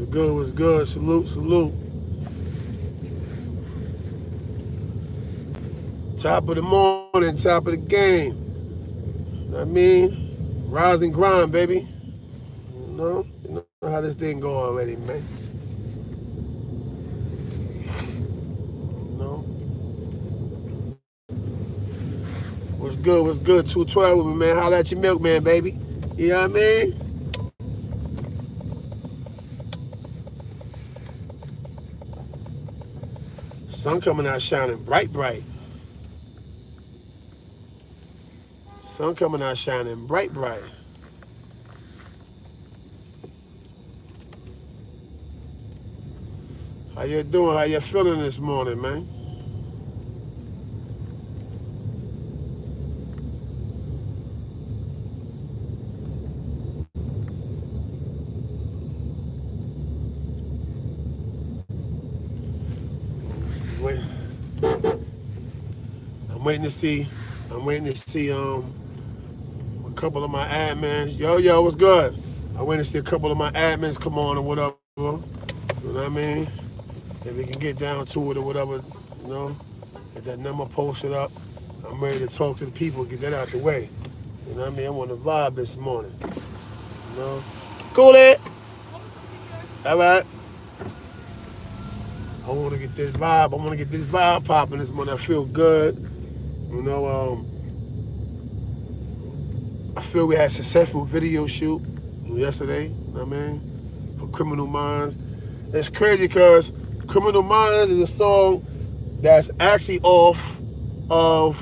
good? What's good? Salute, salute. Top of the morning, top of the game. You know what I mean? Rise and grind, baby. You know how this thing go already, man. You know? What's good? What's good? 212 with me, man. Holla at your milkman, baby. You know what I mean? Sun coming out shining bright, bright. Sun coming out shining bright, bright. How you doing? How you feeling this morning, man? Wait, I'm waiting to see. I'm waiting to see a couple of my admins. Yo, what's good? I'm waiting to see a couple of my admins come on or whatever. You know what I mean? If we can get down to it or whatever, you know, get that number posted up. I'm ready to talk to the people, get that out the way. You know what I mean? I want to vibe this morning. You know? Cool it. All right. I want to get this vibe. I want to get this vibe popping this morning. I feel good. You know, I feel we had a successful video shoot yesterday. You know what I mean? For Criminal Minds. It's crazy because Criminal Minds is a song that's actually off of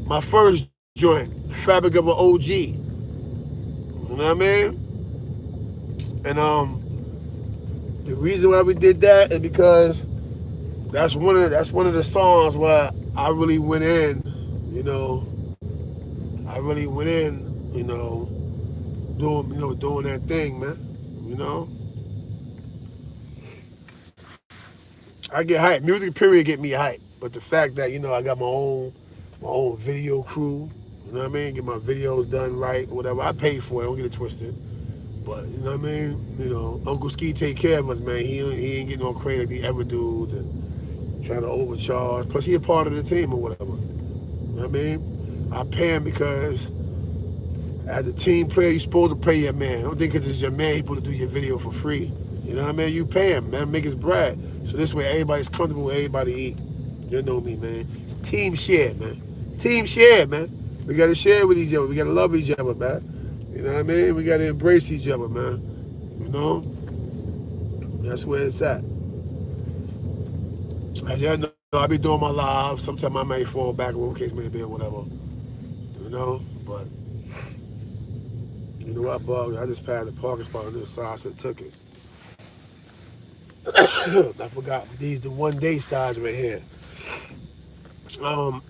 my first joint, Fabric of an OG. You know what I mean? And the reason why we did that is because that's one of the songs where I really went in, you know. I really went in, doing that thing, man. You know. I get hyped. Music period get me hyped. But the fact that, I got my own video crew, you know what I mean? Get my videos done right, whatever. I paid for it, don't get it twisted. But you know what I mean? Uncle Ski take care of us, man. He ain't getting all crazy like the ever dudes and trying to overcharge. Plus he a part of the team or whatever. You know what I mean? I pay him because as a team player, you're supposed to pay your man. I don't think because it's your man, he's supposed to do your video for free. You know what I mean? You pay him, man. Make his bread. So this way everybody's comfortable, everybody eat. You know me, man. Team share, man. Team share, man. We gotta share with each other. We gotta love each other, man. You know what I mean? We gotta embrace each other, man. You know? That's where it's at. As y'all know, I be doing my live. Sometimes I may fall back, whatever case may be, or whatever. You know? But, you know what, Bug? I just passed the parking spot on this side, so I took it. I forgot. These the one day size right here. Um,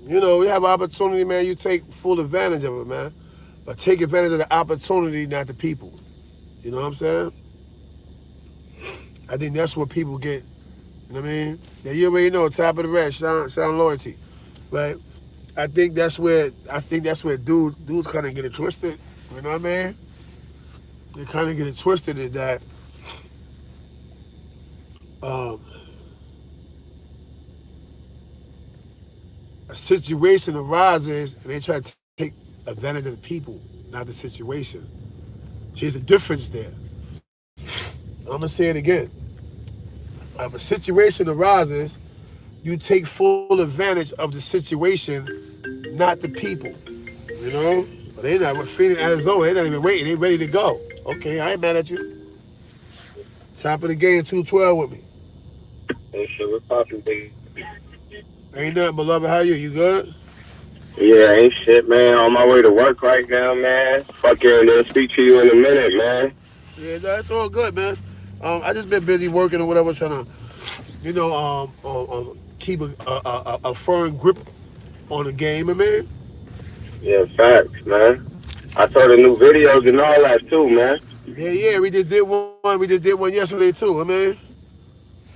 we have opportunity, man. You take full advantage of it, man. But take advantage of the opportunity, not the people. You know what I'm saying? I think that's what people get. You know what I mean? Yeah, you already know, top of the rest, sound loyalty. Right? I think that's where dudes kind of get it twisted. You know what I mean? They kind of get it twisted is that um, a situation arises and they try to take advantage of the people, not the situation. See, there's a difference there. I'm gonna say it again. If a situation arises, you take full advantage of the situation, not the people. You know? But they not with Phoenix, Arizona. They not even waiting. They ready to go. Okay, I ain't mad at you. Top of the game, 212 with me. Hey, shit, what's poppin', baby? Ain't nothing, beloved. How you? You good? Yeah, ain't shit, man. On my way to work right now, man. Fucking speak to you in a minute, man. Yeah, that's all good, man. I just been busy working or whatever, trying to, keep a firm grip on the game, man. Yeah, facts, man. I saw the new videos and all that too, man. Yeah, we just did one. We just did one yesterday too, man.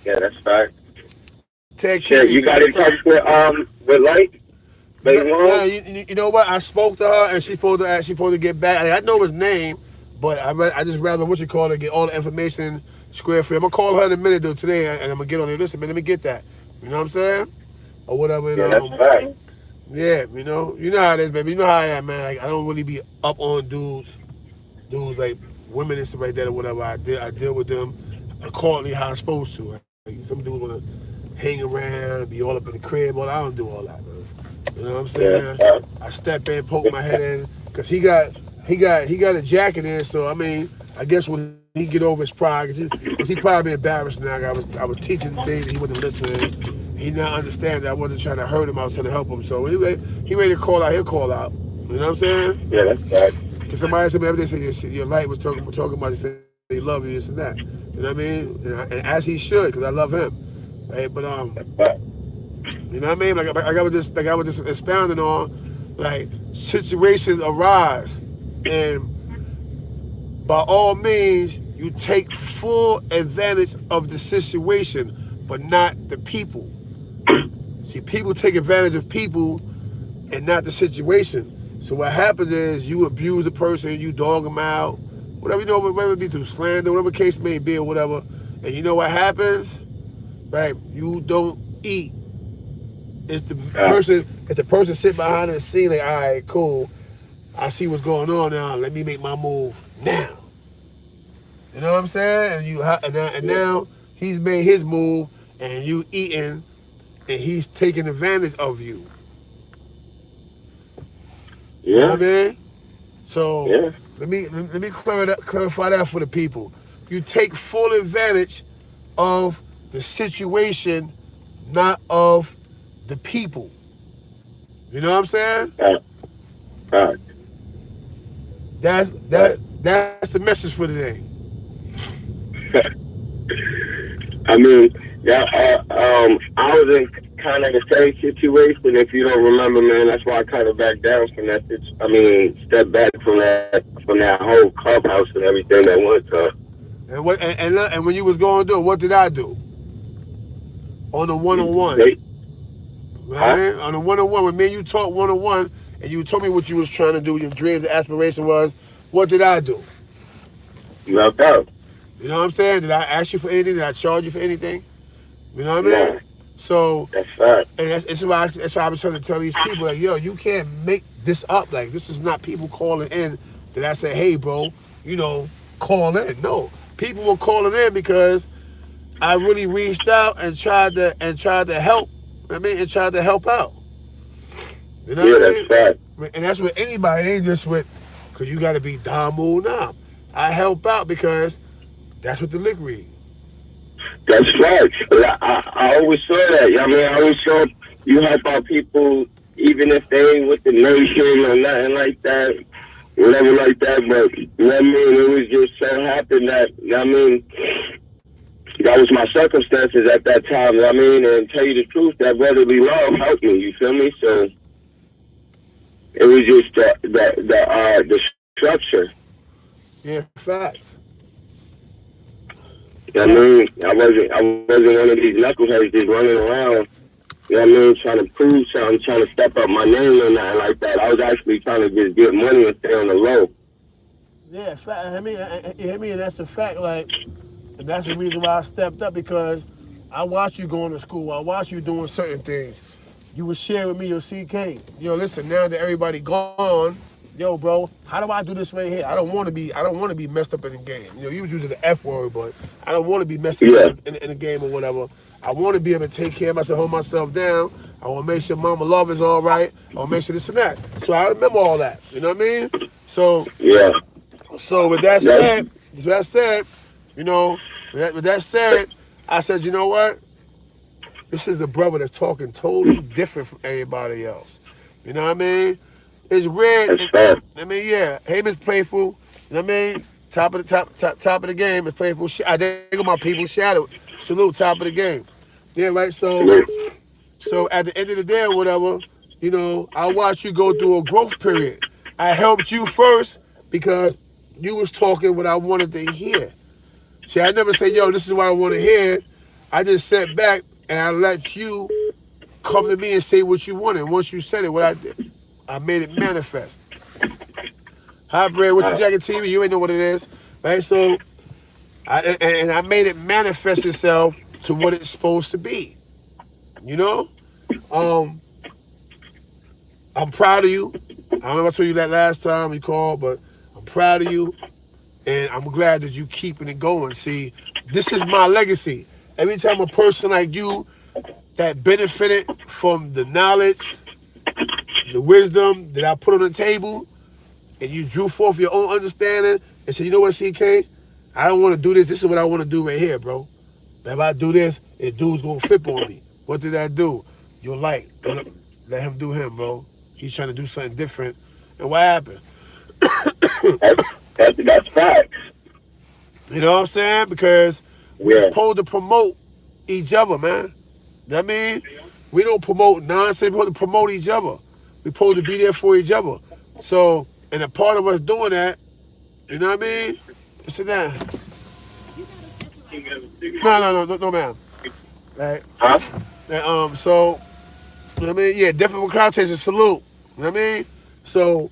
Yeah, that's facts. Tag team, Shit, you you time got to in touch time. with Light? Baywon? You know what? I spoke to her and she's supposed to get back. I know his name, but I just rather what you call it, get all the information square free. I'm gonna call her in a minute though today, and I'm gonna get on there. Listen, man, let me get that. You know what I'm saying? Or whatever. Yeah, that's right. Yeah, you know how it is, baby. You know how I am, man. Like, I don't really be up on dudes like women and stuff like that or whatever. I deal with them accordingly how I'm supposed to. Like, some dudes wanna hang around, be all up in the crib. All I don't do all that, man. You know what I'm saying? Yeah. I step in, poke my head in, cause he got a jacket in. So I mean, I guess when he get over his pride, cause he probably embarrassed now. I was teaching things and he wasn't listening. He now understands that I wasn't trying to hurt him. I was trying to help him. So anyway, he ready to call out. He'll call out. You know what I'm saying? Yeah, that's right. Cause somebody said me every day, said your light was talking about they love you, this and that. You know what I mean? And as he should, cause I love him. Hey, but That's right. you know what I mean? Like I was just expounding on, like situations arise, and by all means, you take full advantage of the situation, but not the people. See, people take advantage of people and not the situation. So what happens is you abuse a person, you dog them out, whatever whether it be through slander, whatever case may be, or whatever. And you know what happens? Right? You don't eat. It's the person sitting behind the scene like, all right, cool. I see what's going on now. Let me make my move now. You know what I'm saying? And now he's made his move, and you eating, and he's taking advantage of you. You know Yeah. what I mean? So Yeah. let me clarify that for the people. You take full advantage of the situation, not of the people. You know what I'm saying? Right. Right. That's Right. that's the message for today. I mean, yeah, I was in kind of the same situation. If you don't remember, man, that's why I kind of backed down from that. I mean, stepped back from that whole clubhouse and everything that went to. And when you was going to do it, what did I do? On the one on one. They, You know what I huh? mean? On the one on one, when me and you talked one on one, and you told me what you was trying to do, your dreams, and aspiration was, what did I do? Left out. You know what I'm saying? Did I ask you for anything? Did I charge you for anything? You know what I mean? No, So, that's right. and that's why I was trying to tell these people, like, yo, you can't make this up. Like, this is not people calling in that I say, hey, bro, you know, call in. No, people were calling in because I really reached out and tried to help. And tried to help out. You know Yeah, what I that's right. mean? And that's with anybody. It ain't just with, because you got to be Damu now. I help out because that's what the lick read. That's right. I always saw that. I mean, I always saw you help out people, even if they ain't with the nation or nothing like that, whatever like that. But, you know what I mean? It was just so happened that, you know what I mean? That was my circumstances at that time, you know what I mean? And tell you the truth, that brotherly love helped me, you feel me? So it was just the structure. Yeah, facts. You know what I mean? I wasn't one of these knuckleheads just running around, you know what I mean, trying to prove something, trying to step up my name or nothing like that. I was actually trying to just get money and stay on the low. Yeah, fact. And that's a fact. Like, and that's the reason why I stepped up, because I watched you going to school. I watched you doing certain things. You would share with me your CK. Yo, listen, now that everybody gone, yo, bro, how do I do this right here? I don't want to be messed up in the game. You know, you was using the F word, but I don't want to be messed up Yeah, in the game or whatever. I want to be able to take care of myself, hold myself down. I want to make sure mama love is all right. I want to make sure this and that. So I remember all that. You know what I mean? So yeah. so with that That's, said, you know, with that said, I said, you know what? This is the brother that's talking totally different from everybody else. You know what I mean? It's red. that's fact. I mean, yeah, him is playful. You know what I mean? Top of the game is playful. I think of my people. Shadow, salute, top of the game. Yeah, right. So Salute. so at the end of the day or whatever, I watched you go through a growth period. I helped you first because you was talking what I wanted to hear. See, I never said, yo, this is what I want to hear. I just sat back and I let you come to me and say what you wanted. Once you said it, what I did, I made it manifest. Hybrid with the Uh, jacket TV, you ain't know what it is, right? So, and I made it manifest itself to what it's supposed to be. You know, um, I'm proud of you. I don't know if I told you that last time you called, but I'm proud of you, and I'm glad that you keeping it going. See, this is my legacy. Every time a person like you that benefited from the knowledge, the wisdom that I put on the table, and you drew forth your own understanding and said, you know what, CK, I don't want to do this. This is what I want to do right here, bro. But if I do this, this dude's gonna flip on me. What did I do? You're like, let him do him, bro. He's trying to do something different. And what happened? that's, that's facts. You know what I'm saying? Because we Yeah. supposed to promote each other, man. You know what I mean? We don't promote nonsense. We supposed to promote each other. We supposed to be there for each other. So, and a part of us doing that, you know what I mean? Sit down. No, ma'am. Right. Huh? So, you know what I mean? Yeah, definitely with crowd chasing, salute. You know what I mean? So,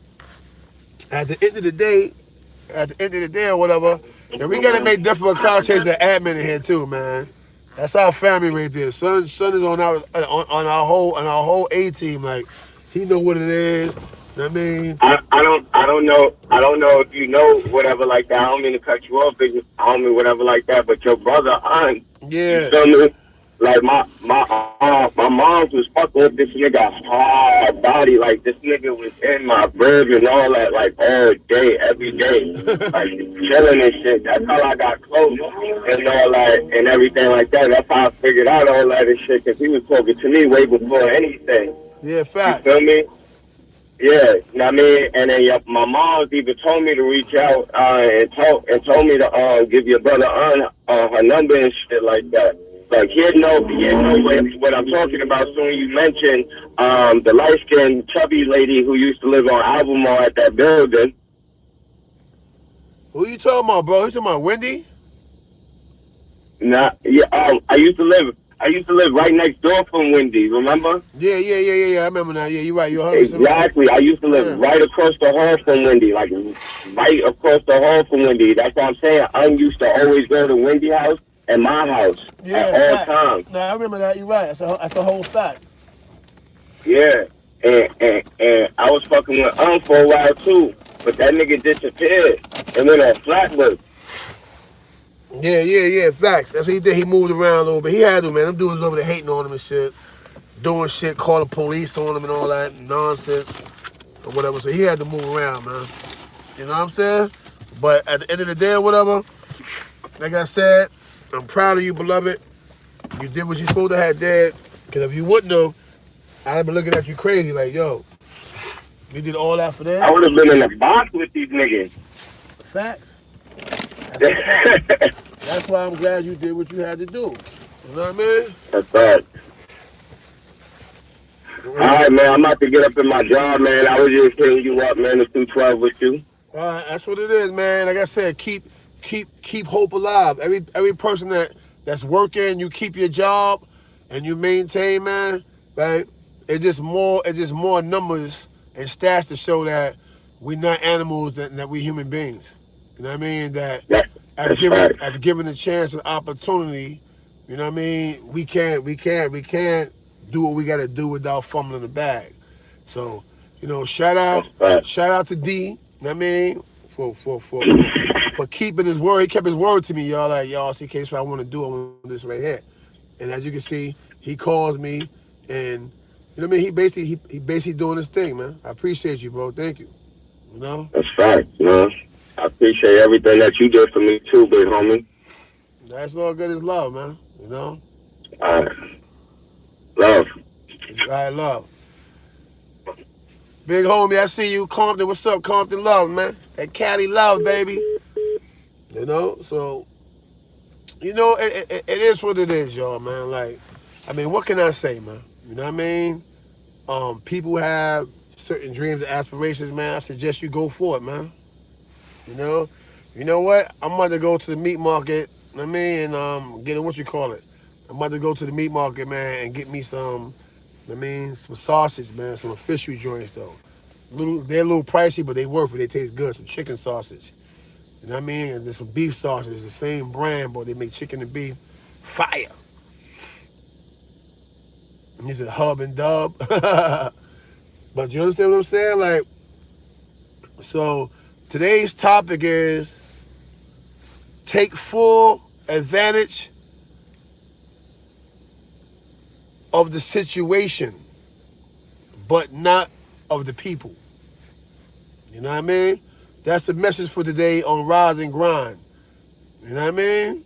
at the end of the day or whatever, and we gotta make definitely with crowd chasing an admin in here too, man. That's our family right there. Son is on our whole A team. Like, he know what it is. You know what I mean? I don't know if you know whatever like that. I don't mean to cut you off, but I don't mean whatever like that. But your brother, you Yeah. feel me? Like my mom was fucking with this nigga hard body. Like this nigga was in my rib and all that, like all day, every day, like chilling and shit. That's how I got close and all that and everything like that. That's how I figured out all that and shit. Cause he was talking to me way before anything. Yeah, You facts. feel me? Yeah, you know what I mean, and then my mom's even told me to reach out and told me to give your brother her number and shit like that. Like he'd know what I'm talking about. Soon you mentioned the light skinned chubby lady who used to live on Albemarle at that building. Who you talking about, bro? You talking about Wendy? Nah, yeah, I used to live right next door from Wendy. Remember? Yeah. I remember now. Yeah, you're right. You're 100% right. Exactly. I used to live Yeah. right across the hall from Wendy, like right across the hall from Wendy. That's what I'm saying. I used to always go to Wendy house and my house Yeah, at all fact. times. No, I remember that. You're right. That's a whole fact. Yeah. And I was fucking with for a while too. But that nigga disappeared and went on Flatbush. Yeah. Facts. That's what he did. He moved around a little bit. He had to, man. Them dudes over there hating on him and shit. Doing shit, calling police on him and all that nonsense or whatever. So he had to move around, man. You know what I'm saying? But at the end of the day or whatever, like I said, I'm proud of you, beloved. You did what you supposed to have did. Because if you wouldn't have, I'd have been looking at you crazy like, yo, you did all that for I that? would have been in a box with these niggas. Facts. That's a fact. That's why I'm glad you did what you had to do. You know what I mean? That's right. All right, man. I'm about to get up in my job, man. I was just hitting you up, man. The 212 with you. All right, that's what it is, man. Like I said, keep hope alive. Every person that's working, you keep your job and you maintain, man. Right? It's just more numbers and stats to show that we're not animals, that we human beings. You know what I mean? That That's right. after given a chance and opportunity, you know what I mean? We can't do what we got to do without fumbling the bag. So, you know, shout out to D. You know what I mean? For keeping his word. He kept his word to me, y'all. Like, y'all, CK, what I want to do. I want this right here. And as you can see, he calls me, and you know what I mean. He basically doing his thing, man. I appreciate you, bro. Thank you. You know. That's right, man. I appreciate everything that you did for me too, big homie. That's all good as love, man. You know. All right. Love. All right, love. Big homie, I see you, Compton. What's up, Compton? Love, man. That Cali love, baby. You know, so you know it is what it is, y'all, man. Like, I mean, what can I say, man? You know what I mean? People have certain dreams and aspirations, man. I suggest you go for it, man. You know what? I'm about to go to the meat market. You know what I mean, and get what you call it. I'm about to go to the meat market, man, and get me some I mean, some sausage, man, some official joints though. They're a little pricey, but they worth it. They taste good. Some chicken sausage. You know what I mean? And there's some beef sausage. It's the same brand, but they make chicken and beef. Fire. And these are Hub and Dub. But you understand what I'm saying? Like, so today's topic is take full advantage of the situation, but not of the people. You know what I mean? That's the message for today on Rise and Grind. You know what I mean?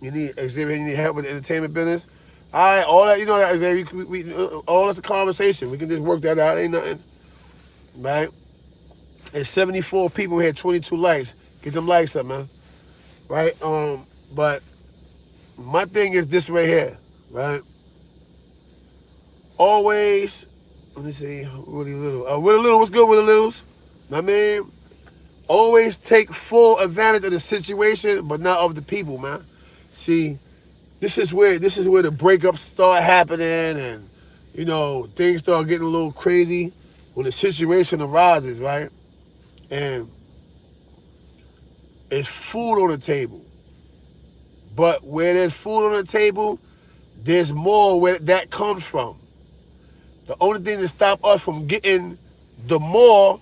Xavier, you need help with the entertainment business? All right, all that, you know that, Xavier, all that's a conversation. We can just work that out. Ain't nothing, right? There's 74 people here, 22 likes. Get them likes up, man. Right? But my thing is this right here, right? Always, let me see, Willie Little. Willie Little, what's good, Willie Littles? I mean, always take full advantage of the situation, but not of the people, man. See, this is where the breakups start happening, and you know things start getting a little crazy when the situation arises, right? And it's food on the table, but where there's food on the table, there's more where that comes from. The only thing to stop us from getting the more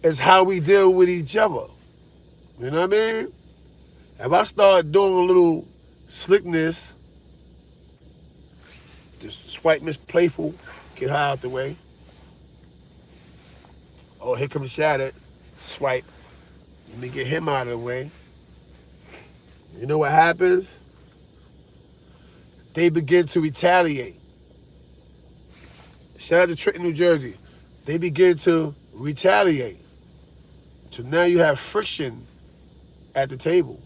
is how we deal with each other. You know what I mean? If I start doing a little slickness, just swipe Miss Playful, get her out the way. Oh, here comes Shattered. Swipe. Let me get him out of the way. You know what happens? They begin to retaliate. Shout out to Trenton, New Jersey. They begin to retaliate. So now you have friction at the table.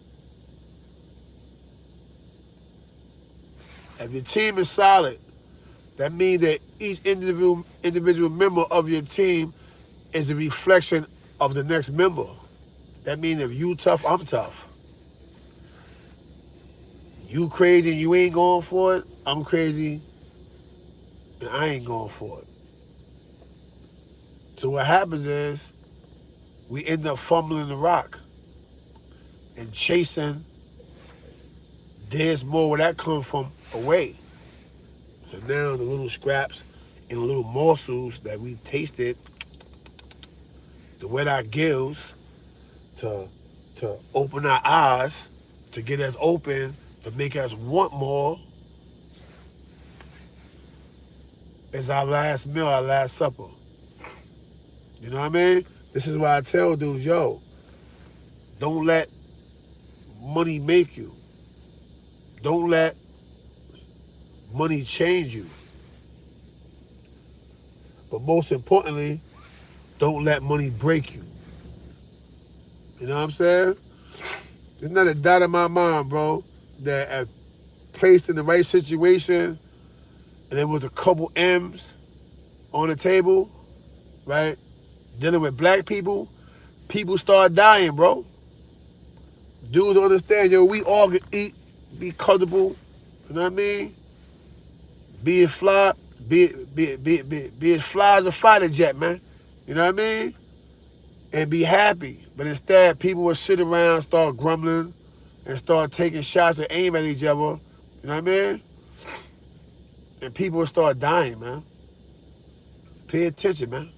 If your team is solid, that means that each individual member of your team is a reflection of the next member. That means if you tough, I'm tough. You crazy and you ain't going for it, I'm crazy and I ain't going for it. So what happens is we end up fumbling the rock and chasing. There's more where that comes from away. So now the little scraps and the little morsels that we tasted to wet our gills, to open our eyes, to get us open, to make us want more, is our last meal, our last supper. You know what I mean? This is why I tell dudes, yo, don't let money make you. Don't let money change you. But most importantly, don't let money break you. You know what I'm saying? There's not a doubt in my mind, bro, that if placed in the right situation and there was a couple M's on the table, right, dealing with black people, people start dying, bro. Dudes understand, yo, we all can eat, be comfortable, you know what I mean? Be as fly as a fighter jet, man. You know what I mean? And be happy. But instead, people will sit around, start grumbling, and start taking shots and aim at each other. You know what I mean? And people will start dying, man. Pay attention, man.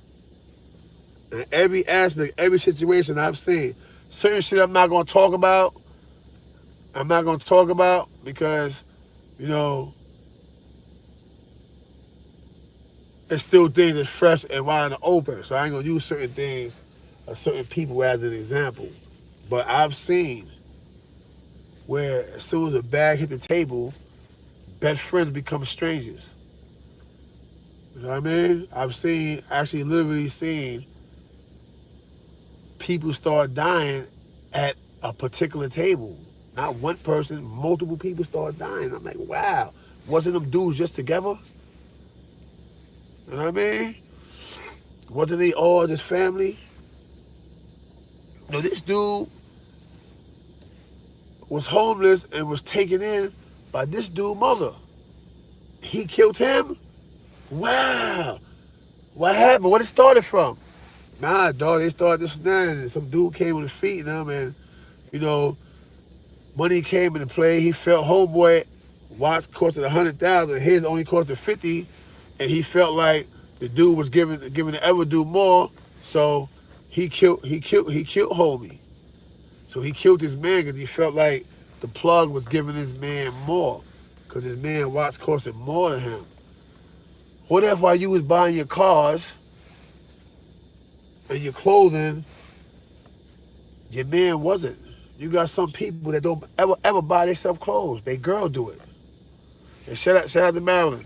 In every aspect, every situation I've seen, certain shit I'm not going to talk about. I'm not going to talk about because, you know, it's still things that's fresh and wide in the open. So I ain't going to use certain things or certain people as an example. But I've seen where as soon as a bag hit the table, best friends become strangers. You know what I mean? I've seen, actually literally seen people start dying at a particular table. Not one person, multiple people start dying. I'm like, wow, wasn't them dudes just together? You know what I mean? Wasn't they all just family? No, this dude was homeless and was taken in by this dude's mother. He killed him? Wow. What happened? What it started from? Nah, dog, they started this and that, and some dude came on his feet and them, and, you know, money came into play. He felt homeboy watch costed 100,000, his only costed 50, and he felt like the dude was giving the other dude more, so he killed homie. So he killed his man because he felt like the plug was giving his man more, because his man watch costed more than him. What if while you was buying your cars and your clothing, your man wasn't? You got some people that don't ever buy themselves clothes. They girl do it. And shout out to Maryland.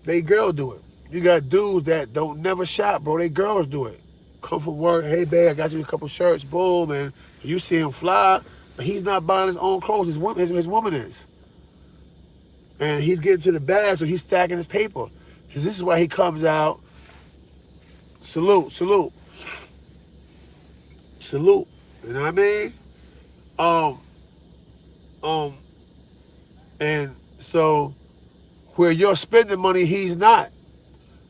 They girl do it. You got dudes that don't never shop, bro. They girls do it. Come from work, hey babe, I got you a couple shirts, boom, and you see him fly, but he's not buying his own clothes. His woman is. And he's getting to the bag, so he's stacking his paper. Because this is why he comes out. Salute. You know what I mean? And so where you're spending money, he's not.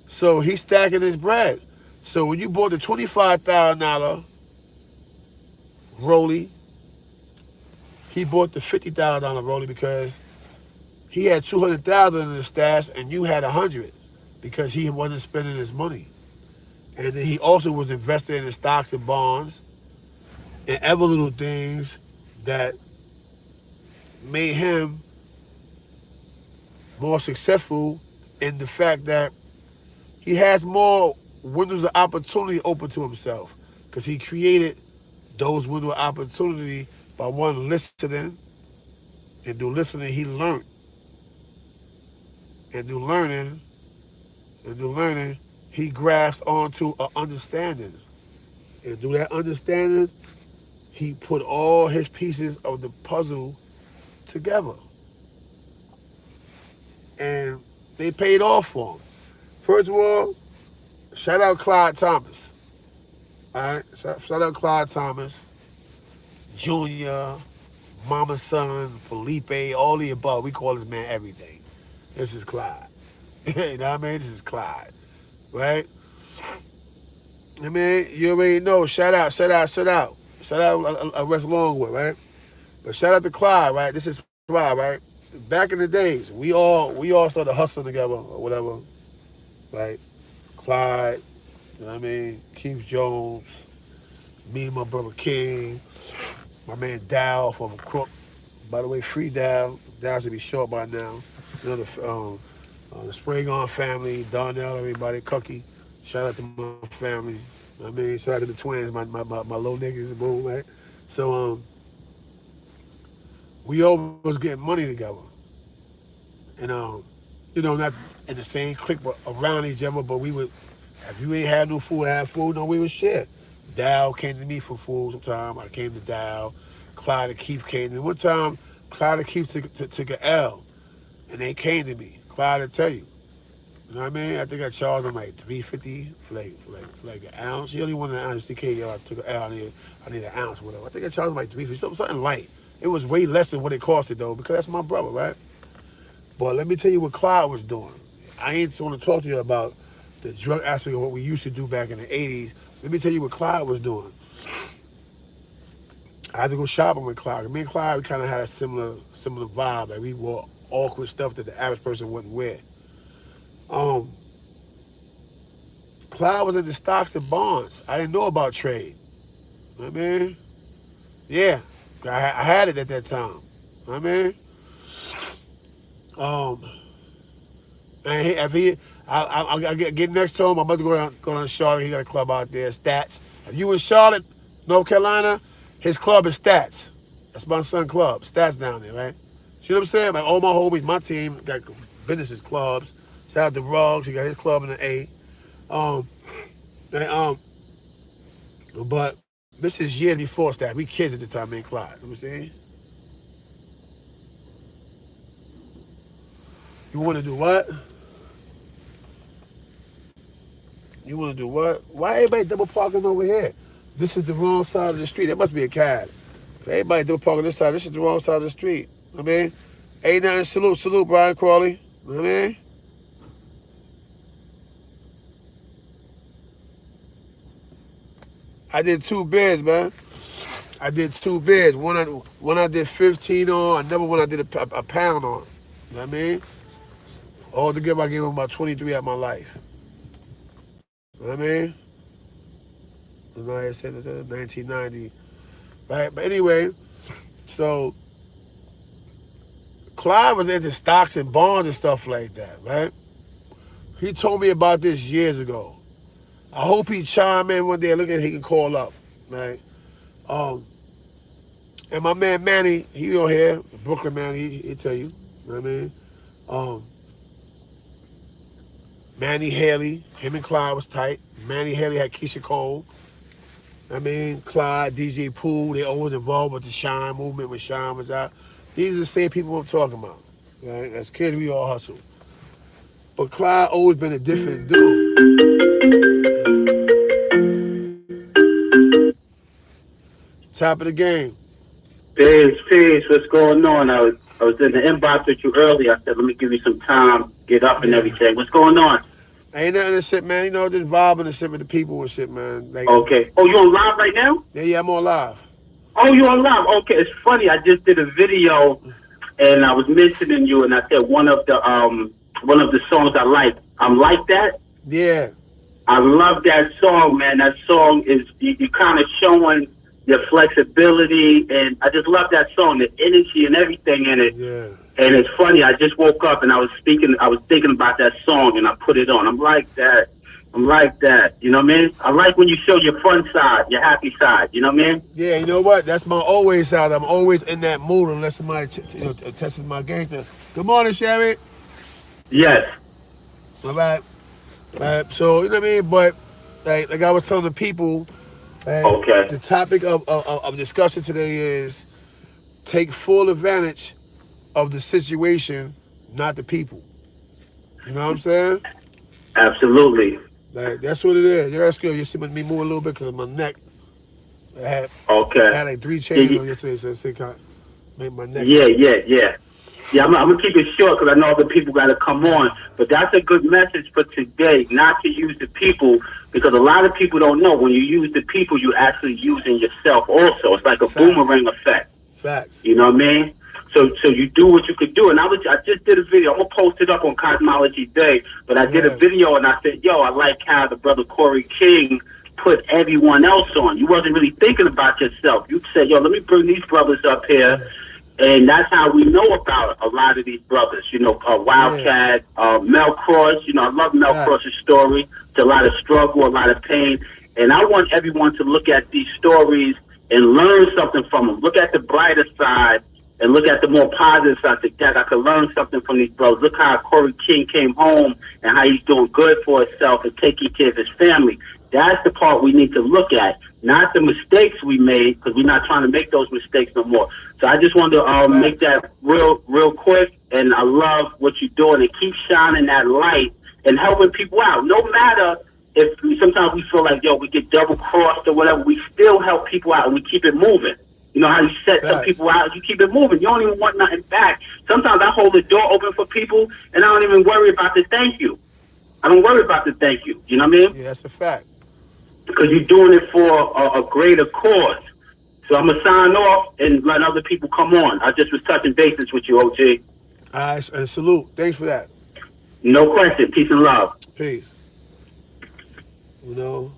So he's stacking his bread. So when you bought the $25,000 Rollie, he bought the $50,000 Rollie because he had $200,000 in the stash and you had $100 because he wasn't spending his money. And then he also was investing in stocks and bonds and other little things that made him more successful in the fact that he has more windows of opportunity open to himself because he created those windows of opportunity by one, listening, and through listening he learned, and through learning he grasped onto an understanding, and through that understanding he put all his pieces of the puzzle together, and they paid off for him. First of all, shout out Clyde Thomas. All right, shout out Clyde Thomas, Junior, Mama Son, Felipe, all the above. We call this man everything. This is Clyde. You know what I mean? This is Clyde, right? I mean, you already know. Shout out West Longwood, right? But shout out to Clyde, right? This is Clyde, right? Back in the days, we all started hustling together or whatever, right? Clyde, you know what I mean? Keith Jones, me and my brother King, my man Dow from Crook. By the way, free Dow. Dow should be short by now. You know, the Spragon family, Darnell, everybody, Cookie. Shout out to my family. I mean, shout out to the twins, my little niggas, boom, right? So we always getting money together. And not in the same clique but around each other, but we would, if you ain't had no food, have food, no, we would share. Dow came to me for food sometime. I came to Dow. Clyde and Keith came to me. One time, Clyde and Keith took an L, and they came to me. Clyde will tell you. You know what I mean? I think I charged him like $350 for like an ounce. He only wanted an ounce. CK, I took an L. I need an ounce, whatever. I think I charged him like $350, something light. It was way less than what it costed though, because that's my brother, right? But let me tell you what Clyde was doing. I ain't want to talk to you about the drug aspect of what we used to do back in the 80s. Let me tell you what Clyde was doing. I had to go shopping with Clyde. Me and Clyde, we kind of had a similar vibe. Like we wore awkward stuff that the average person wouldn't wear. Clyde was into stocks and bonds. I didn't know about trade. You know what I mean? Yeah, I had it at that time. You know what I mean? And I'll get next to him. I'm about to go down to Charlotte. He got a club out there, Stats. If you in Charlotte, North Carolina, his club is Stats. That's my son's club, Stats down there, right? See what I'm saying? Like all my homies, my team got businesses, clubs. Shout out to Ruggs, he got his club in the A. But this is years before Stats. We kids at the time, man, Clyde. You know what I'm saying? You want to do what? You want to do what? Why everybody double parking over here? This is the wrong side of the street. There must be a cab. Everybody double parking this side. This is the wrong side of the street. I mean, ain't nothing. Salute, Brian Crawley. You know what I mean? I did 2 bids, man. I did 2 bids. One I did 15 on. Another one I did a pound on. You know what I mean? Altogether, I gave him about 23 at my life. You know what I mean? And I said 1990. Right? But anyway, so Clyde was into stocks and bonds and stuff like that, right? He told me about this years ago. I hope he chime in one day. Look at he can call up, right? Um, and my man Manny, he on here, Brooklyn Manny, he tell you. You know what I mean? Um, Manny Haley, him and Clyde was tight. Manny Haley had Keisha Cole. I mean, Clyde, DJ Poole, they always involved with the Shine movement when Shine was out. These are the same people I'm talking about. Right? As kids, we all hustle. But Clyde always been a different dude. Top of the game. Peace. What's going on? I was in the inbox with you earlier. I said, let me give you some time, get up and everything. What's going on? Ain't nothing to shit, man. You know, just vibing and shit with the people and shit, man. Like, Okay. Oh, you on live right now? yeah, I'm on live. Oh, you on live? Okay. It's funny. I just did a video and I was mentioning you, and I said one of the songs I like. I'm Like That. Yeah. I love that song, man. That song is you kind of showing your flexibility, and I just love that song, the energy and everything in it. Yeah. And it's funny, I just woke up and I was thinking about that song and I put it on. I'm like that. You know what I mean? I like when you show your fun side, your happy side. You know what I mean? Yeah, you know what? That's my always side. I'm always in that mood unless somebody tests my gangster. Good morning, Sherry. Yes. All right. So, you know what I mean? But like I was telling the people, Okay. the topic of discussion today is take full advantage of the situation, not the people. You know what I'm saying? Absolutely. Like, that's what it is. You're asking, you see me move a little bit because of my neck. I had Okay. like 3 chains on yesterday, so it kind of made my neck. Yeah. Yeah, I'm gonna keep it short because I know other people got to come on. But that's a good message for today, not to use the people, because a lot of people don't know when you use the people, you're actually using yourself also. It's like a boomerang effect. Facts. You know what I mean? So you do what you could do. And I just did a video. I'm gonna post it up on Cosmology Day. But I did a video and I said, yo, I like how the brother Corey King put everyone else on. You wasn't really thinking about yourself. You said, yo, let me bring these brothers up here. And that's how we know about a lot of these brothers. You know, Wildcat, Mel Cross. You know, I love Mel Cross's story. It's a lot of struggle, a lot of pain. And I want everyone to look at these stories and learn something from them. Look at the brighter side and look at the more positive side. That I could learn something from these brothers. Look how Corey King came home and how he's doing good for himself and taking care of his family. That's the part we need to look at, not the mistakes we made, because we're not trying to make those mistakes no more. So I just wanted to make that real quick, and I love what you're doing, and keep shining that light and helping people out. No matter if sometimes we feel like, yo, we get double-crossed or whatever, we still help people out, and we keep it moving. You know how you set some people out, you keep it moving. You don't even want nothing back. Sometimes I hold the door open for people, and I don't even worry about the thank you. I don't worry about the thank you. You know what I mean? Yeah, that's a fact. Because you're doing it for a greater cause. So I'm going to sign off and let other people come on. I just was touching bases with you, OG. All right, and salute. Thanks for that. No question. Peace and love. Peace. You know,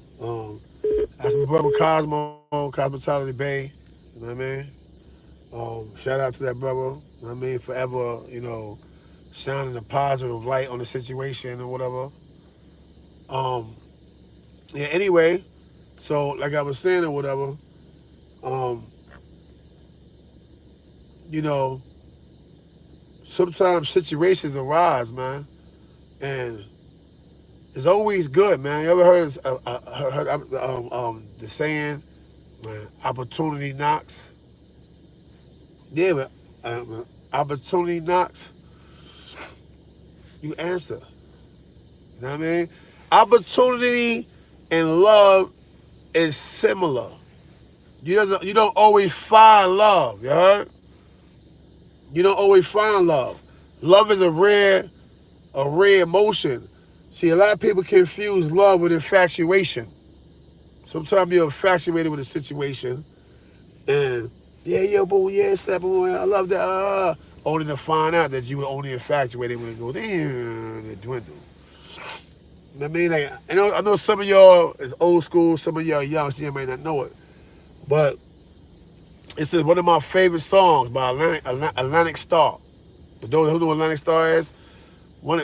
that's my brother Cosmo, Cosmetology Bay. You know what I mean? Shout out to that brother. You know what I mean? Forever, you know, shining a positive light on the situation or whatever. Yeah, anyway, so like I was saying or whatever, you know, sometimes situations arise, man, and it's always good, man. You ever heard the saying, man, opportunity knocks? Yeah, but opportunity knocks, you answer. You know what I mean? Opportunity and love is similar. You don't always find love, you heard? You don't always find love. Love is a rare a rare emotion. See, a lot of people confuse love with infatuation. Sometimes you're infatuated with a situation, and yeah, yo, boo, yeah, step boy, I love that. Only to find out that you were only infatuated when it goes, damn, it dwindled. You know what I mean? Like, I know some of y'all is old school, some of y'all young, so you might not know it. But it's one of my favorite songs by Atlantic Starr. For those who know what Atlantic Starr is, one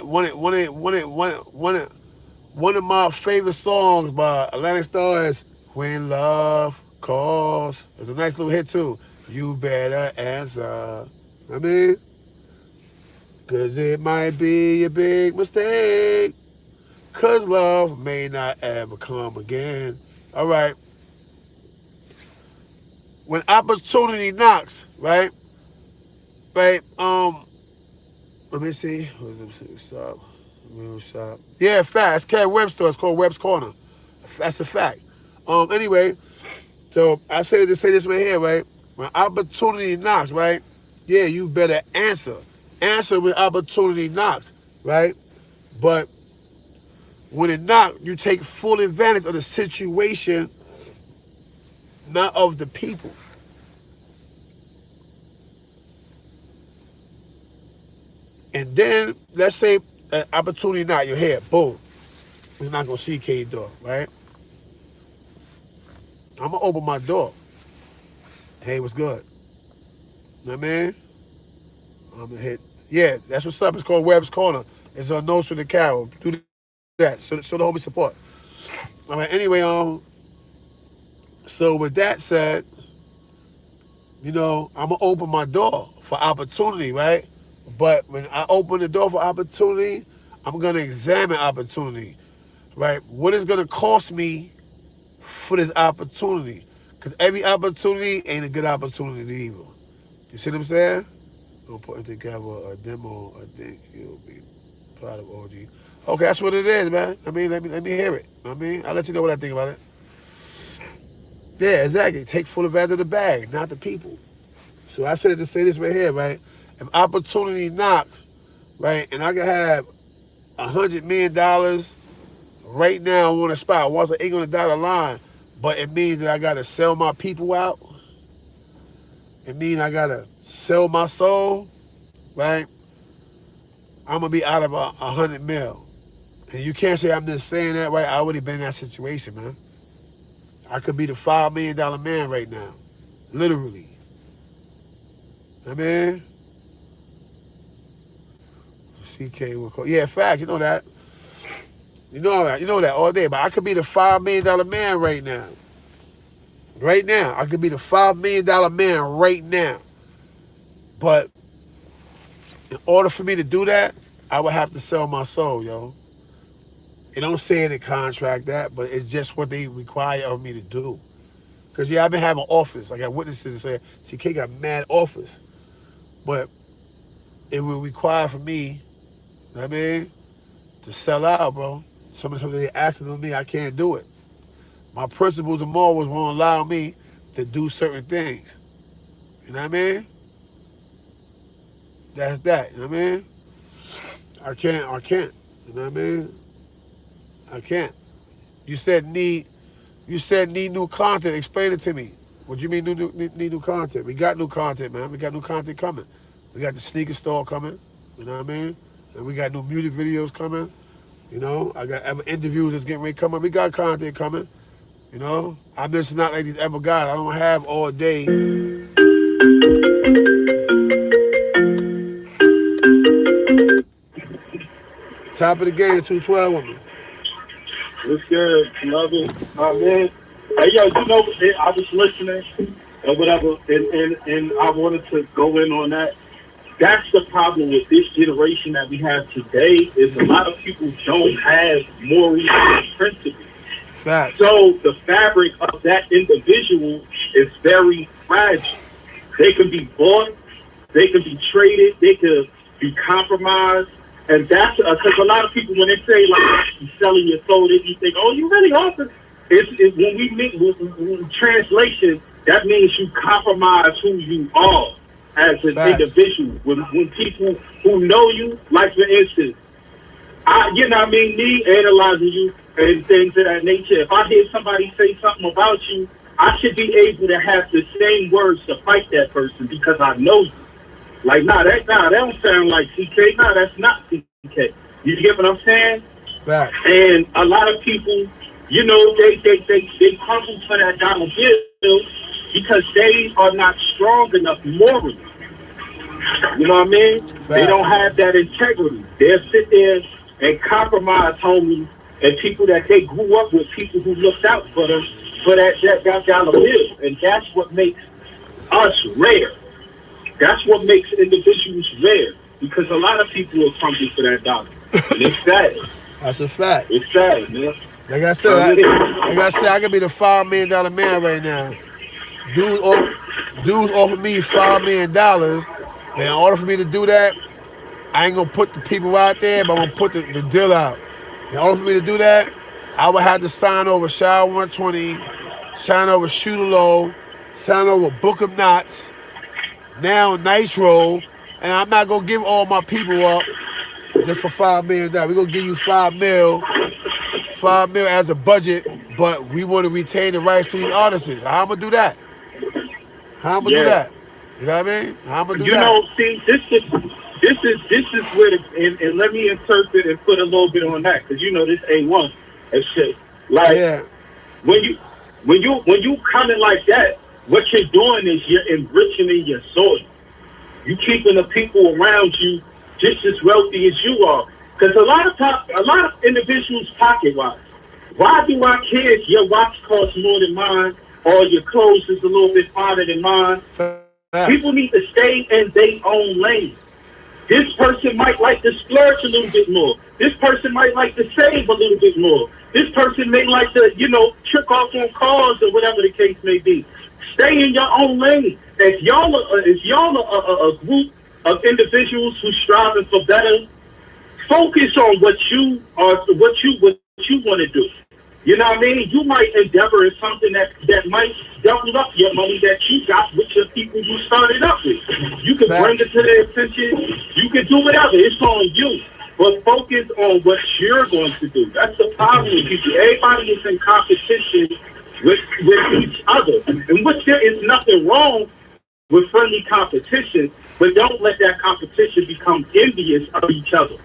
of my favorite songs by Atlantic Starr is When Love Calls. It's a nice little hit too. You better answer. I mean, cause it might be a big mistake. Cause love may not ever come again. All right. When opportunity knocks, right? Right. Let me see. Stop. Yeah, fact. It's Cat Web store. It's called Webb's Corner. That's a fact. Anyway, so I say this right here, right? When opportunity knocks, right? Yeah, you better answer. Answer when opportunity knocks, right? But when it knocks, you take full advantage of the situation, not of the people. And then, let's say an opportunity knock, you're here, boom. We're not gonna see K door, right? I'm gonna open my door. Hey, what's good? You know what I mean? I'm gonna hit. Yeah, that's what's up. It's called Webb's Corner. It's on Nose for the Carol. Do that. So the homie support. All right. Anyway, so with that said, I'm gonna open my door for opportunity, right? But when I open the door for opportunity, I'm gonna examine opportunity, right? What is gonna cost me for this opportunity? Because every opportunity ain't a good opportunity either. You see what I'm saying? I'm putting together a demo. I think you'll be proud of OG. Okay, that's what it is, man. I mean, let me hear it. I'll let you know what I think about it. Yeah, exactly. Take full advantage of the bag, not the people. So I said to say this right here, right? If opportunity knocked, right, and I could have $100 million right now on the spot, once an $800 line, but it means that I gotta sell my people out. It means I gotta sell my soul, right? I'm gonna be out of 100 mil. And you can't say I'm just saying that, right? I already been in that situation, man. I could be the $5 million man right now. Literally. I mean, CK will call. Yeah, fact, you know that. You know that all day. But I could be the $5 million man right now. Right now. I could be the $5 million man right now. But in order for me to do that, I would have to sell my soul, yo. It don't say in the contract that, but it's just what they require of me to do. Because, yeah, I've been having offers. I got witnesses that say, CK got mad offers. But it will require for me, you know what I mean, to sell out, bro. Some of the stuff they're asking of me, I can't do it. My principles and morals won't allow me to do certain things. You know what I mean? That's that, you know what I mean? I can't. You know what I mean? I can't. You said need new content. Explain it to me. What do you mean need new content? We got new content, man. We got new content coming. We got the sneaker store coming. You know what I mean? And we got new music videos coming. I got interviews that's getting ready to come up. We got content coming. I'm just not like these other guys. I don't have all day. Top of the game, 212 with me. What's good, brother? Man. Hey, yo, I was listening and whatever, and I wanted to go in on that. That's the problem with this generation that we have today, is a lot of people don't have morals and principles. Facts. So the fabric of that individual is very fragile. They can be bought, they can be traded, they can be compromised. And that's because a lot of people, when they say like you're selling your soul, they think, "Oh, you really offer." It's when we meet with translation, that means you compromise who you are as an individual. When people who know you, like for instance, you know what I mean, me analyzing you and things of that nature. If I hear somebody say something about you, I should be able to have the same words to fight that person because I know you. Like, that don't sound like CK. Nah, that's not CK. You get what I'm saying? Right. And a lot of people, you know, they crumble for that dollar bill because they are not strong enough morally. You know what I mean? Facts. They don't have that integrity. They'll sit there and compromise homies and people that they grew up with, people who looked out for them for that dollar bill. And that's what makes us rare. That's what makes individuals rare. Because a lot of people will crumble for that dollar. And it's sad. That's a fact. It's sad, man. Like I said, I could be the $5 million man right now. Dudes offer me $5 million. And in order for me to do that, I ain't gonna put the people out there, but I'm gonna put the deal out. In order for me to do that, I would have to sign over Shaw 120, sign over Shooter Low, sign over Book of Knots, now Nitro, and I'm not gonna give all my people up just for $5 million. We're gonna give you $5 mil as a budget, but we want to retain the rights to these artists. How I'm gonna do that? How I'm gonna do that? You know what I mean? How I'm gonna do that? You know, see, this is where and let me interpret and put a little bit on that because you know this A1 and shit. Like when you coming like that, what you're doing is you're enriching your soil. You keeping the people around you just as wealthy as you are. Because a lot of individuals pocket wise. Why do I care if your watch costs more than mine or your clothes is a little bit finer than mine? People need to stay in their own lane. This person might like to splurge a little bit more. This person might like to save a little bit more. This person may like to, trick off on cars or whatever the case may be. Stay in your own lane. If y'all are a group of individuals who striving for better, focus on what you want to do. You know what I mean? You might endeavor in something that might double up your money that you got with your people you started up with. You can bring it to their attention. You can do whatever. It's on you. But focus on what you're going to do. That's the problem with people. Everybody is in competition with each other. And there is nothing wrong with friendly competition, but don't let that competition become envious of each other.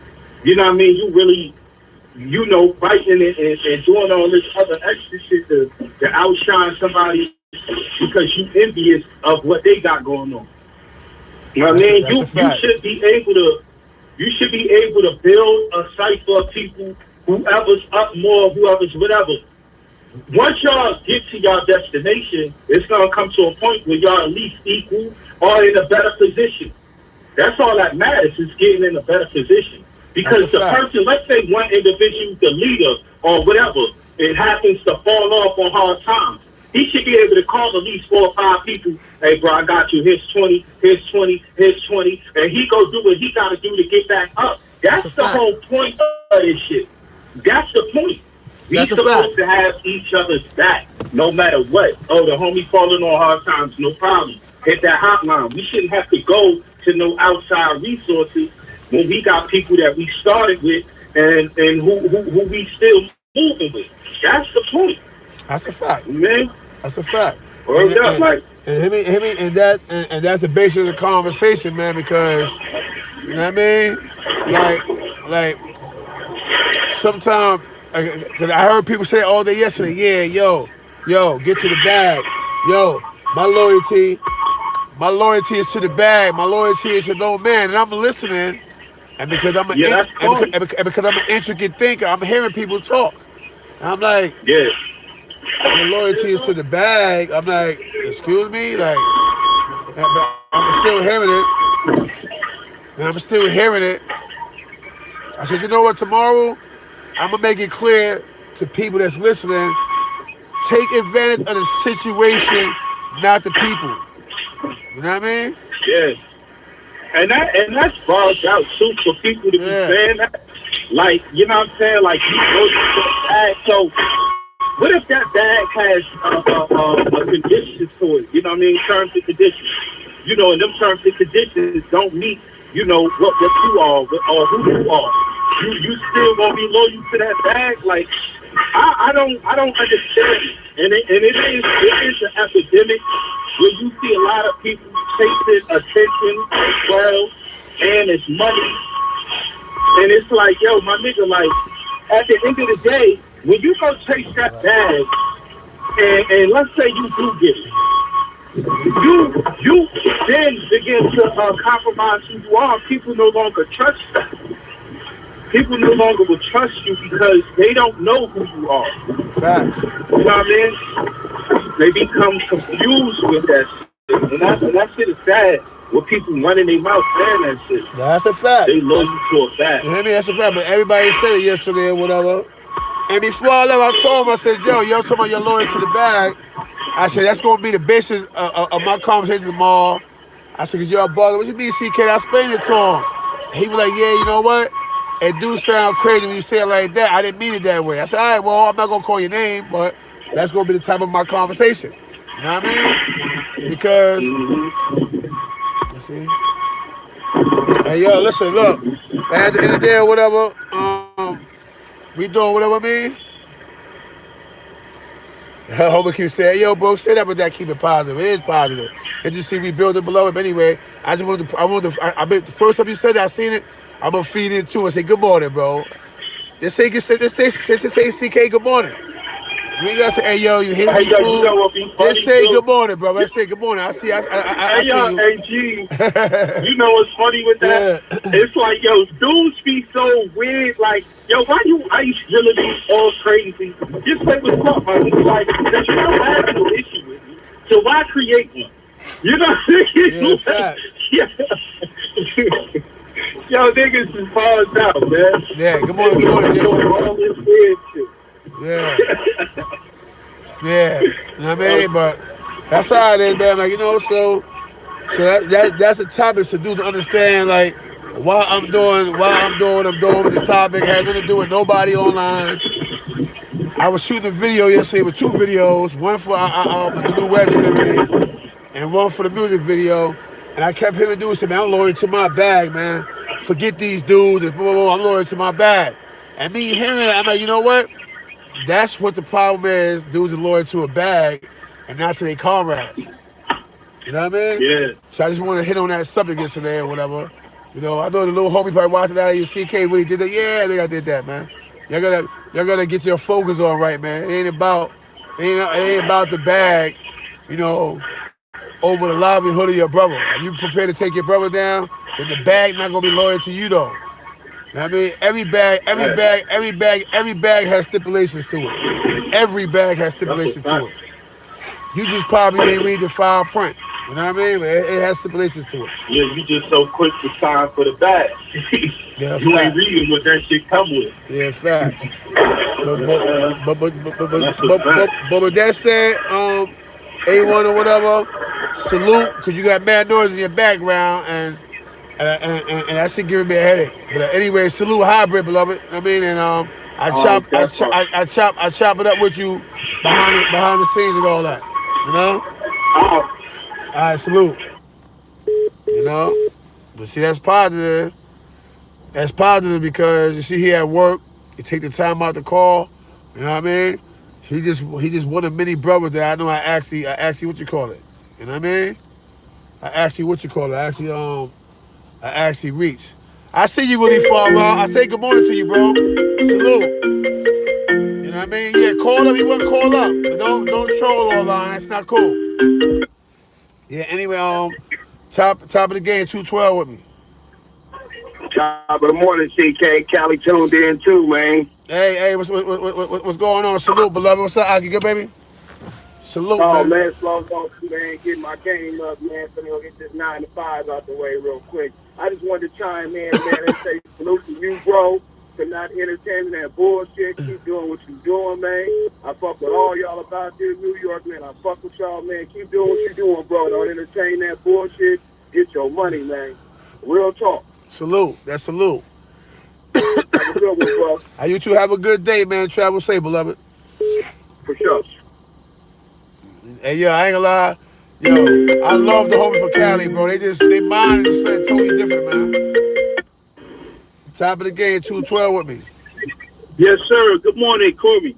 You know what I mean? You really, fighting and doing all this other extra shit to outshine somebody because you envious of what they got going on. You know what I mean? You should be able to build a cipher of people, whoever's up more, whoever's whatever. Once y'all get to y'all destination, it's gonna come to a point where y'all at least equal or in a better position. That's all that matters, is getting in a better position. Because the person, let's say one individual, the leader or whatever, it happens to fall off on hard times. He should be able to call at least 4 or 5 people. Hey, bro, I got you. Here's 20, here's 20, here's 20. And he go do what he got to do to get back up. That's the whole point of this shit. That's the point. We're supposed to have each other's back, no matter what. Oh, the homie falling on hard times, no problem. Hit that hotline. We shouldn't have to go to no outside resources when we got people that we started with and who we still moving with. That's the point. That's a fact, man. That's a fact. And that's the basis of the conversation, man. Because you know what I mean, like sometimes, because I heard people say all day yesterday, yo, get to the bag, yo, my loyalty is to the bag, my loyalty is to no man, and I'm listening, and because I'm an intricate thinker, I'm hearing people talk, and I'm like, the loyalty is to the bag. I'm like, excuse me, like, I'm still hearing it, I said, you know what, tomorrow, I'm going to make it clear to people that's listening, take advantage of the situation, not the people. You know what I mean? Yeah. And that's brought out too for people to be saying that. Like, you know what I'm saying? Like, you go to the bag. So, what if that bag has a condition to it? You know what I mean? Terms and conditions. And them terms and conditions don't meet, what you are or who you are. you still gonna be loyal to that bag? Like, I don't understand it. And it is an epidemic where you see a lot of people chasing attention as well, and it's money. And it's like, yo, my nigga, like, at the end of the day, when you go chase that bag, and let's say you do get it, you then begin to compromise who you are. People no longer trust you. People no longer will trust you because they don't know who you are. Facts. You know what I mean? They become confused with that shit. And that shit is sad. With people running their mouth saying that shit. That's a fact. They loyal to a fact. You hear me? That's a fact. But everybody said it yesterday or whatever. And before I left, I told him, I said, yo, you're talking about you're loyal to the bag. I said, that's going to be the basis of my conversation tomorrow. I said, because you're a baller. What you mean, CK? I explained it to him. And he was like, yeah, you know what? It do sound crazy when you say it like that. I didn't mean it that way. I said, all right, well, I'm not going to call your name, but that's going to be the type of my conversation. You know what I mean? Because, you see? Hey, yo, listen, look. At the end of the day or whatever, we doing whatever I mean. Homer keeps saying, yo, bro, say that, but that keep it positive. It is positive. And you see, we build it below it. But anyway, I just wanted to, I bet the first time you said that, I seen it, I'm going to feed it too and say, good morning, bro. Just say CK, good morning. You ain't got to say, hey, yo, you hit me, fool. Just say good morning, bro. Let's say good morning. I see you. Hey, G, you know what's funny with that? Yeah. It's like, yo, dudes be so weird. Like, yo, why you ice really be all crazy? Just say what's up, man. It's like, there's no actual issue with me. So why create one? You know what I'm saying? Yeah, Yo, niggas is paused out, man. Yeah, good morning, Jason. All this weird shit. Yeah. Yeah. You know what I mean? But that's how it is, man. Like, you know, so that's the topic to do to understand, like, why I'm doing what I'm doing with this topic. It has nothing to do with nobody online. I was shooting a video yesterday with 2 videos, one for the new web series and one for the music video. And I kept hearing dudes say, man, I'm loyal to my bag, man. Forget these dudes. And blah, blah, blah. I'm loyal to my bag. And me hearing it, I'm like, you know what? That's what the problem is. Dudes are loyal to a bag and not to their comrades. You know what I mean? Yeah. So I just want to hit on that subject yesterday or whatever. You know, I know the little homie probably watching that at CK when he did that. Yeah, I think I did that, man. Y'all gotta get your focus on right, man. It ain't about the bag, you know, over the livelihood of your brother. If you prepared to take your brother down, then the bag not gonna be loyal to you though. You know what I mean? Every bag has stipulations to it. Every bag has stipulations to it. You just probably ain't read the fine print. You know what I mean? It has stipulations to it. Yeah, you just so quick to sign for the bag. Yeah, you ain't reading what that shit come with. Yeah, facts. But with that said, A1 or whatever, salute, because you got mad noise in your background and that shit giving me a headache. But anyway, salute hybrid, beloved. I mean, and I chop it up with you behind the scenes and all that. You know? All right, salute. You know? But see, that's positive. That's positive because you see he at work, he take the time out to call. You know what I mean? He just one of many brothers that I know I actually what you call it. You know what I mean? I actually reach. I see you really far out. I say good morning to you, bro. Salute. You know what I mean? Yeah, call up. You want to call up, but don't troll online. That's not cool. Yeah. Anyway, top of the game, 212 with me. Top of the morning, CK. Cali tuned in too, man. Hey, what's going on? Salute, beloved. What's up, Aki? Good, baby? Salute, man. Slow down, man. Get my game up, man. So we'll get this 9 to 5 out the way real quick. I just wanted to chime in, man, and say salute to you, bro, for not entertaining that bullshit. Keep doing what you're doing, man. I fuck with all y'all about this New York, man. I fuck with y'all, man. Keep doing what you're doing, bro. Don't entertain that bullshit. Get your money, man. Real talk. Salute. That's salute. Have a good one, bro. You two have a good day, man. Travel safe, beloved. For sure. Hey, yo, I ain't gonna lie. Yo, I love the homies from Cali, bro. They mind is just totally different, man. Top of the game, 212 with me. Yes, sir. Good morning, Corey.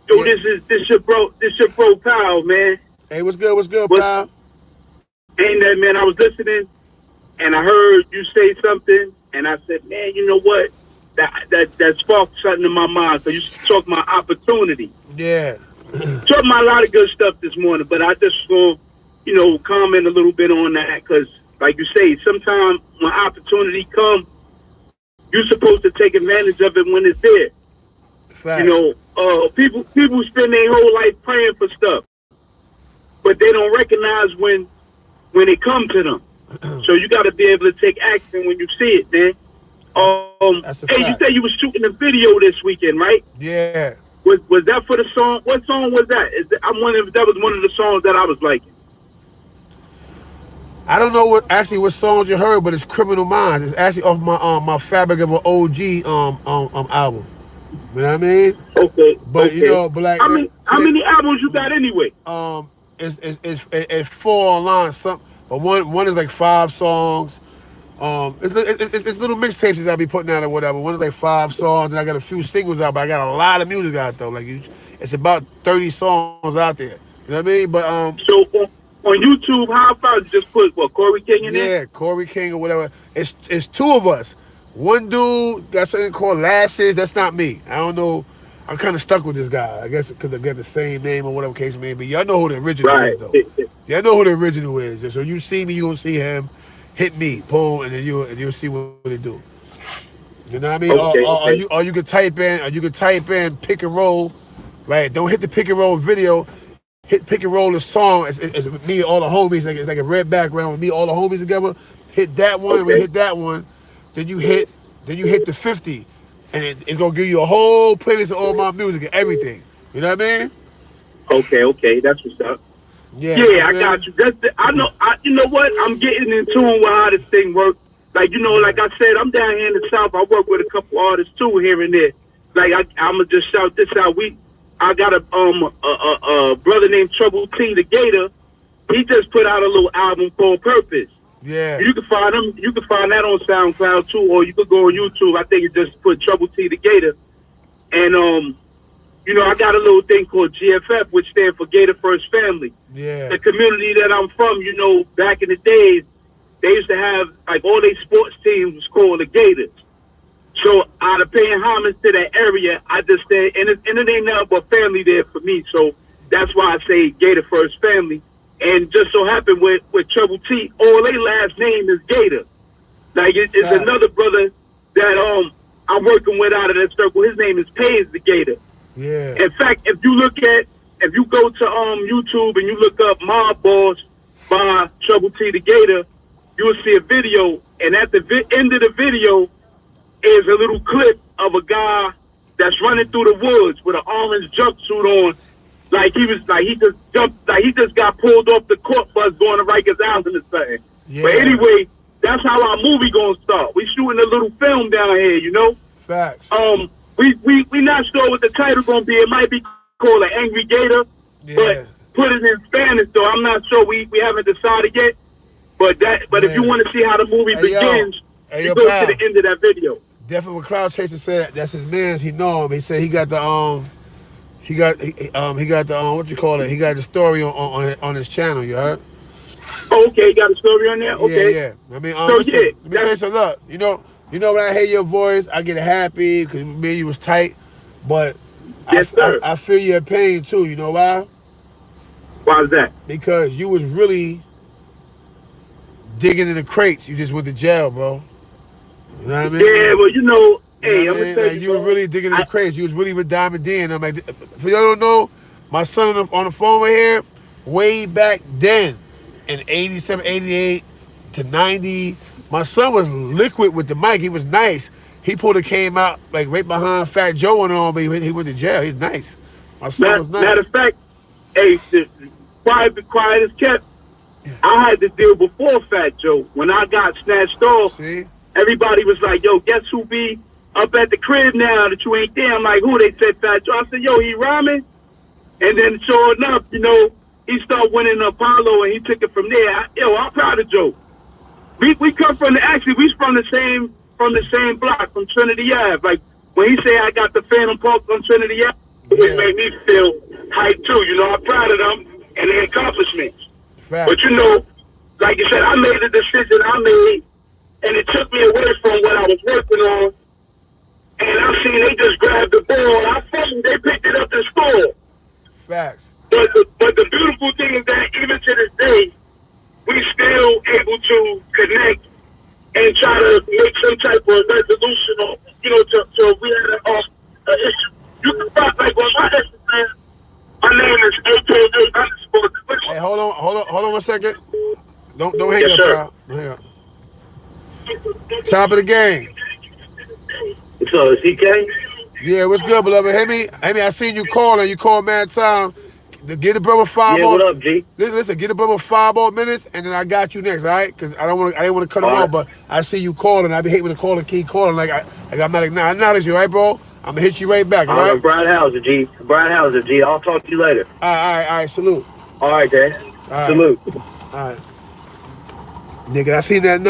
Yo, Yeah. this your bro pal, man. Hey, what's good? What's good, What- pal? Ain't that, man? I was listening and I heard you say something and I said, man, you know what? That sparked something in my mind. So you talk my opportunity. Yeah. Talk about a lot of good stuff this morning, but I just want to, comment a little bit on that because, like you say, sometimes when opportunity comes, you're supposed to take advantage of it when it's there. Fact. People spend their whole life praying for stuff, but they don't recognize when it comes to them. So you got to be able to take action when you see it, man. That's a Hey, fact. you said you was shooting a video this weekend, right? Yeah. Was that for the song? What song was that? I'm wondering if that was one of the songs that I was liking. I don't know what songs you heard, but it's Criminal Minds. It's actually off my Fabric of an OG album. You know what I mean? Okay. But okay. but like how many albums you got anyway? It's 4 online. But one is like 5 songs. It's little mixtapes that I be putting out or whatever. One is like 5 songs, and I got a few singles out, but I got a lot of music out though. Like it's about 30 songs out there. You know what I mean? But So on YouTube, how about you just put Corey King in there? yeah, Corey King or whatever. It's 2 of us. One dude got something called Lashes. That's not me. I don't know. I'm kind of stuck with this guy. I guess because I got the same name or whatever case may be. Y'all know who the original Right. is though. Y'all know who the original is. So you see me, you gonna see him. Hit me, boom, and then you'll see what they do. You know what I mean? Okay, Or you can type in pick and roll, right? Don't hit the pick and roll video. Hit pick and roll the song. It's me and all the homies. It's like a red background with me, all the homies together. Hit that one, and we hit that one. Then you hit the 50, and it's gonna give you a whole playlist of all my music and everything. You know what I mean? Okay, that's what's up. Yeah, I got you. You know what? I'm getting in tune with how this thing works. Like, like I said, I'm down here in the South. I work with a couple artists too here and there. Like I'ma just shout this out. I got a brother named Trouble T the Gator. He just put out a little album called Purpose. Yeah. You can find him. You can find that on SoundCloud too, or you could go on YouTube. I think you just put Trouble T the Gator, and I got a little thing called GFF, which stands for Gator First Family. Yeah. The community that I'm from, back in the days, they used to have like all their sports teams was called the Gators. So out of paying homage to that area, I just said, and it ain't nothing but family there for me. So that's why I say Gator First Family. And just so happened with Trouble T, all their last name is Gator. Like it's another brother that I'm working with out of that circle. His name is Pays the Gator. Yeah. In fact, if you go to YouTube and you look up Mob Boss by Trouble T the Gator, you will see a video, and at the end of the video is a little clip of a guy that's running through the woods with an orange jumpsuit on, like he just got pulled off the court bus going to Rikers Island or something. Yeah. But anyway, that's how our movie gonna start. We shooting a little film down here, Facts. We not sure what the title gonna be. It might be called An Angry Gator, but put it in Spanish though. I'm not sure. We haven't decided yet. But if you want to see how the movie begins, you go to the end of that video. Definitely, what Cloud Chaser said, that's his man's. He know him. He said he got the he got the what you call it? He got the story on his channel. You heard? Oh, okay, you got a story on there. Okay. Yeah. I mean, So, listen, yeah, let me say something. Look, you know when I hear your voice, I get happy because me and you was tight. But Yes, sir. I feel your pain too. You know why? Why is that? Because you was really digging in the crates. You just went to jail, bro. You know what I mean? Yeah, well, hey, I'm what I gonna mean? tell Like, you, you were really digging in the crates. You was really with Diamond D. And I'm like, for y'all don't know, my son on the phone right here, way back then, in 87, 88 to 90, my son was liquid with the mic. He was nice. He came out like right behind Fat Joe and all, but he went to jail. He's nice. My son was nice. Matter of fact, hey, quiet as kept. I had to deal before Fat Joe. When I got snatched off, See? everybody was like, yo, guess who be up at the crib now that you ain't there? I'm like, who? They said Fat Joe. I said, yo, he rhyming? And then sure enough, he started winning Apollo and he took it from there. I'm proud of Joe. We come from we from the from the same block, from Trinity Ave. Like, when he say I got the Phantom Park on Trinity Ave, it made me feel hyped too. You know, I'm proud of them and their accomplishments. Fact. But you know, like you said, I made the decision I made, and it took me away from what I was working on. And I seen they just grabbed the ball. I thought they picked it up and scored. Facts. But the beautiful thing is that even to this day, we still able to connect and try to make some type of resolution or, you know, to we had an issue. You can find, like, on my Instagram, my name is AKA_. Hey, hold on 1 second. Don't hang Yes, up, sir. pal. Don't hang up. Top of the game. So, CK? Yeah, what's good, beloved? Hey, I seen you calling. You called mad time. Get the brother 5 Yeah, more. what up, G? Listen, get the brother 5 more minutes, and then I got you next, all right? Because I didn't want to cut him off, but I see you calling. I be hating when the caller keep calling. Like I'm not acknowledge you, right, bro? I'm gonna hit you right back, all right? Brian Hauser, G. Brian Hauser, G. I'll talk to you later. All right, salute. All right, Dad. All right. Salute. All right. Nigga, I seen that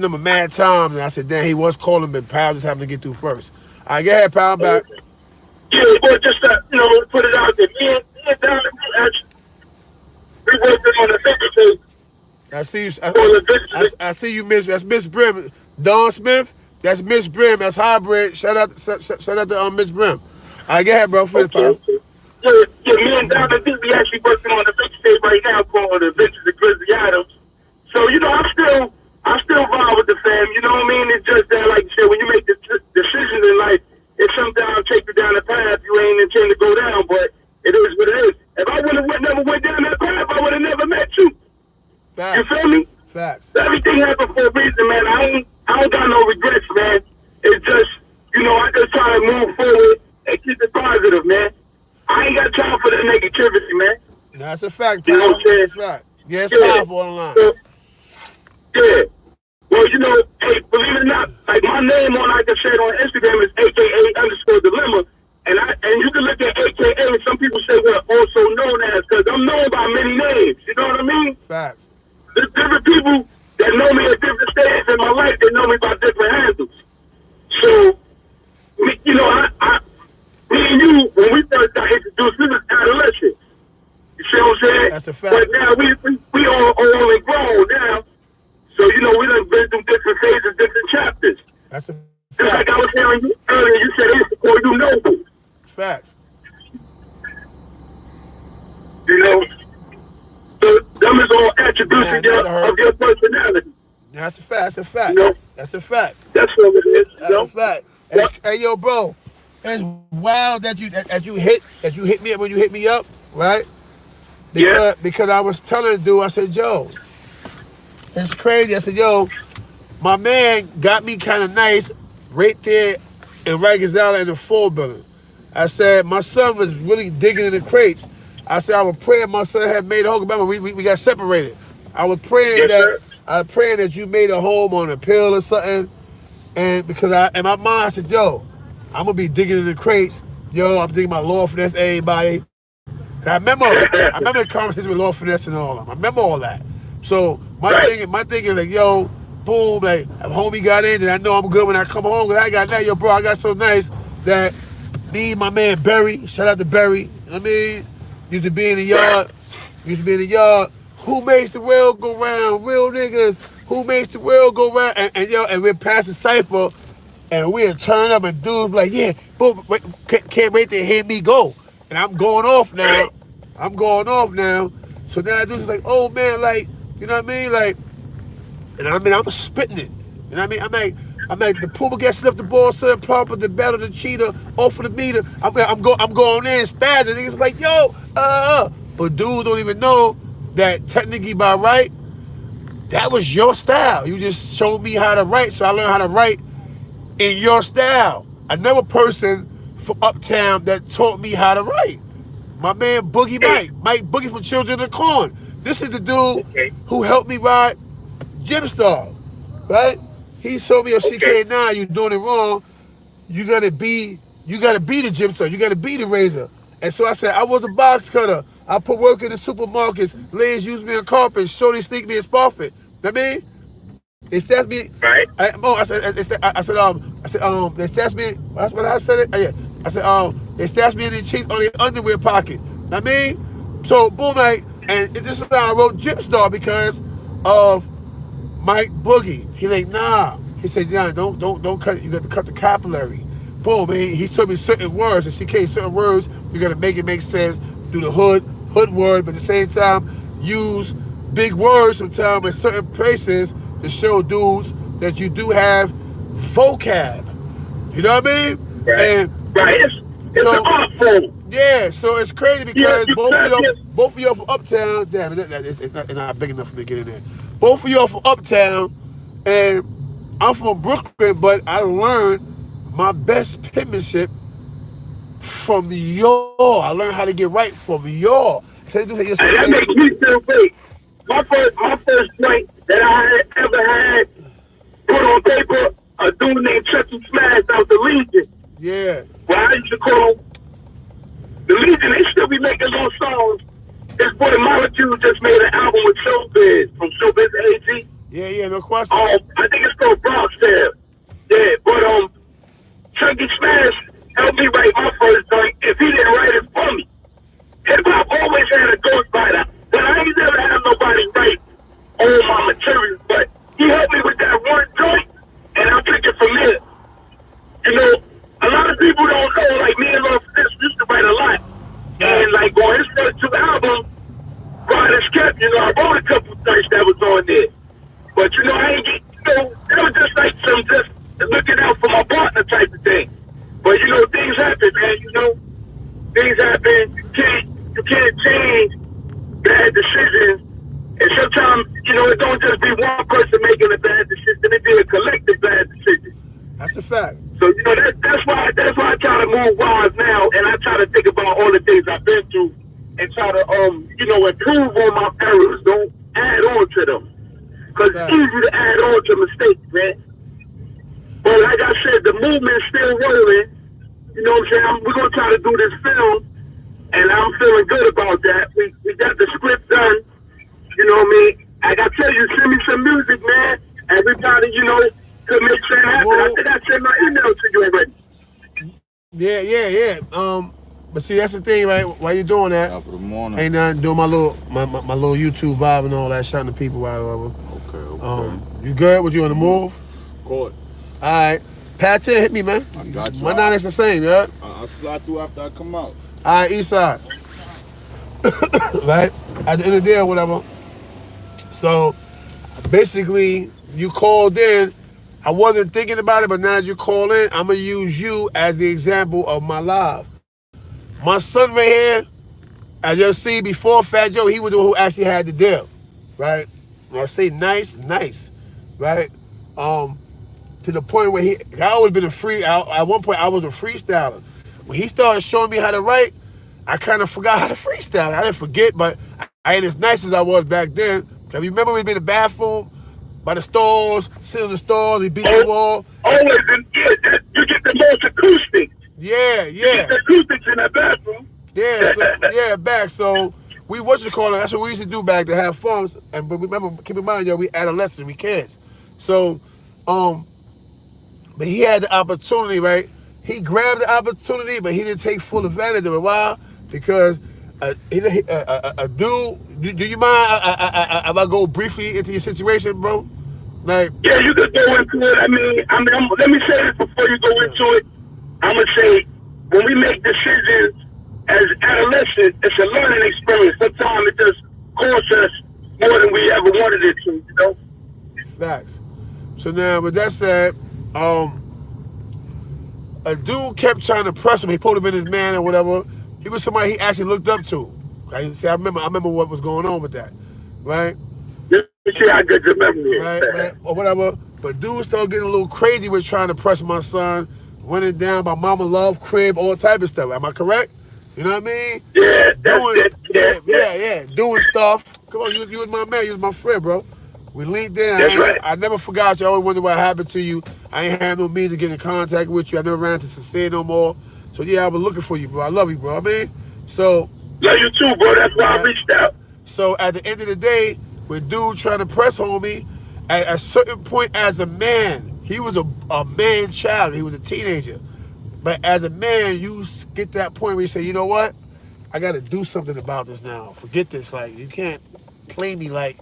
number mad times, and I said, damn, he was calling, but pal just happened to get through first. All right, go ahead, pal, I'm back. Yeah, but just you know, put it out there. Me and Don, we working on the picture. I see you. I see you, Miss. That's Miss Brim. Dawn Smith. That's Miss Brim. That's hybrid. Shout out to Miss Brim. All right, go ahead, bro. For the pal. Yeah, me and Don, I think we actually working on the mixtape right now called Adventures of Grizzly Adams. So, you know, I still vibe with the fam. You know what I mean? It's just that, like you said, when you make the decisions in life, it sometimes take you down a path you ain't intend to go down, but it is what it is. If I never went down that path, I would have never met you. Facts. You feel me? Facts. Everything happened for a reason, man. I don't got no regrets, man. It's just, you know, I just try to move forward and keep it positive, man. I ain't got time for the negativity, man. That's a fact, pal. You know what I'm saying? That's a fact. Yeah, it's powerful on the line. So, yeah. Well, you know, hey, believe it or not, like my name on, like I said, on Instagram is AKA_Dilemma. And you can look at AKA, some people say what also known as, because I'm known by many names. You know what I mean? Facts. There's different people that know me at different stages in my life. They know me by different handles. So, you know, me and you, when we first got introduced, we was adolescents. You see what I'm saying? That's a fact. But now we all old and grown now. So, you know, we done been through different phases, different chapters. That's a Just like fact. I was hearing you earlier, you said it's to call you noble. Facts. You know? So, them is all attributes Man, of your personality. That's a fact. That's a fact. You know? That's a fact. That's what it is. That's a fact. Hey, yo, bro. It's wild that you hit me up when you hit me up, right? Because I was telling the dude, I said, yo, it's crazy. I said, yo, my man got me kind of nice right there in Rikers Island in the 4 building. I said, my son was really digging in the crates. I said, I was praying my son had made a home. Remember, we got separated. I was praying that you made a home on a pill or something. And because in my mind, I said, yo, I'm going to be digging in the crates. Yo, I'm thinking about Lord Finesse, everybody. I remember the conversation with Lord Finesse and all of them. I remember all that. So my thing is like, yo, boom, like if homie got in, and I know I'm good when I come home. Cause I got that, yo, bro, I got so nice that me, my man Barry, shout out to Barry. You know what I mean, used to be in the yard. Who makes the world go round? Real niggas. Who makes the world go round? And we're past the cypher, and we're turning up, and dudes like, yeah, boom, can't wait to hear me go. And I'm going off now. So now dude's like, oh man, like, you know what I mean? Like, and I mean, I'm spitting it. You know what I mean? I'm like, the Puma gets left the ball, son, proper, the battle, the cheetah, off of the meter. I'm going in, spazzing. Niggas like, yo, But dudes don't even know that technically by right, that was your style. You just showed me how to write, so I learned how to write in your style. Another person from Uptown that taught me how to write. My man Boogie Mike Boogie from Children of the Corn. This is the dude who helped me write Gymstar, right? He showed me, CK9, you're doing it wrong. You gotta be the Gymstar. You gotta be the Razor. And so I said, I was a box cutter. I put work in the supermarkets. Ladies use me in carpet. Shorty sneak me in Spofford. I mean, They stats me. Right. I said, they stats me. That's what I said. It. Yeah. I said, they stats me in the cheeks on their underwear pocket. I mean, so boom, like, and this is how I wrote Drip Star because of Mike Boogie. He like, nah. He said, John, don't cut. You got to cut the capillary. Boom. He told me certain words. And CK, certain words, you got to make it make sense. Do the hood word, but at the same time, use big words sometimes in certain places to show dudes that you do have vocab. You know what I mean? Right. And Right. It's so, an art form. yeah, so it's crazy because Yeah, both of y'all from Uptown. Damn, it's not big enough for me to get in there. Both of y'all from Uptown, and I'm from Brooklyn, but I learned my best penmanship from y'all. I learned how to get right from y'all. So And that makes me feel great. My first joint that I had ever had put on paper, a dude named Chucky Smash out the Legion. yeah, Well, I used to call the Legion. They still be making those songs. This boy Molecule just made an album with Showbiz from Showbiz AG. yeah, no question. I think it's called Bronx Tale. Yeah, but Chucky Smash helped me write my first joint. If he didn't write it for me, hip hop always had a ghostwriter. But I ain't never had nobody write all my material. But he helped me with that one joint, and I took it from there. You know, a lot of people don't know, like me and Lil Fizz used to write a lot. And like on his first two albums, God is kept, you know, I wrote a couple things that was on there. But you know, I ain't get, you know, it was just like some just looking out for my partner type of thing. But you know, things happen, man, you know. Things happen, you can't change bad decisions. And sometimes, you know, it don't just be one person making a bad decision, it be a collective bad decision. That's a fact. So, you know, that's why I try to move wise now, and I try to think about all the things I've been through and try to, you know, improve on my errors. Don't add on to them. Because it's easy to add on to mistakes, man. But like I said, the movement's still rolling. You know what I'm saying? We're going to try to do this film, and I'm feeling good about that. We got the script done. You know what I mean? Like I tell you, send me some music, man. Everybody, you know, could make sure happen. I think I sent my email to you already. Yeah. But see, that's the thing, right? While you're doing that, Top of the morning. ain't nothing doing my little YouTube vibe and all that, shouting to people, whatever. Okay. You good? What you on the move? Good. All right. Pat in, hit me, man. I got you. My 9 is the same, yeah. I'll slide through after I come out. All right, east side. Right? At the end of the day or whatever. So, basically, you called in. I wasn't thinking about it, but now that you call in, I'm going to use you as the example of my live. My son right here, as you'll see before Fat Joe, he was the one who actually had the deal. Right? When I say nice, right? To the point where I always been at one point I was a freestyler. When he started showing me how to write, I kind of forgot how to freestyle. I didn't forget, but I ain't as nice as I was back then. I remember we'd be in the bathroom by the stalls, sitting in the stalls, we beat the wall. Always, you get the most acoustics. Yeah. You get the acoustics in that bathroom. Yeah, back. So we that's what we used to do back to have fun. And but remember, keep in mind, yo, we adolescents, we kids. So, but he had the opportunity, right? He grabbed the opportunity, but he didn't take full advantage of it. Why? Because a dude. Do you mind if I go briefly into your situation, bro? Like, yeah, you could go into it. I mean, let me say this before you go into it. I'm gonna say when we make decisions as adolescents, it's a learning experience. Sometimes it just costs us more than we ever wanted it to. You know. Facts. So now, with that said, a dude kept trying to press him. He put him in his man or whatever. He was somebody he actually looked up to. I remember what was going on with that, right? You see how good your memory is. Right, or whatever. But dude started getting a little crazy with trying to press my son, running down my mama love crib, all type of stuff. Am I correct? You know what I mean? Yeah, that's it. Yeah. Doing stuff. Come on, you was my man, you was my friend, bro. We linked in. That's right. I never forgot you. I always wondered what happened to you. I ain't had no means to get in contact with you. I never ran into Sincere no more. So yeah, I was looking for you, bro. I love you, bro. I mean, so. Love you too, bro. That's why I reached out. So at the end of the day, with dude trying to press homie, At a certain point, as a man, he was a man child. He was a teenager. But as a man, you get that point where you say, you know what? I got to do something about this now. Forget this. Like, you can't play me like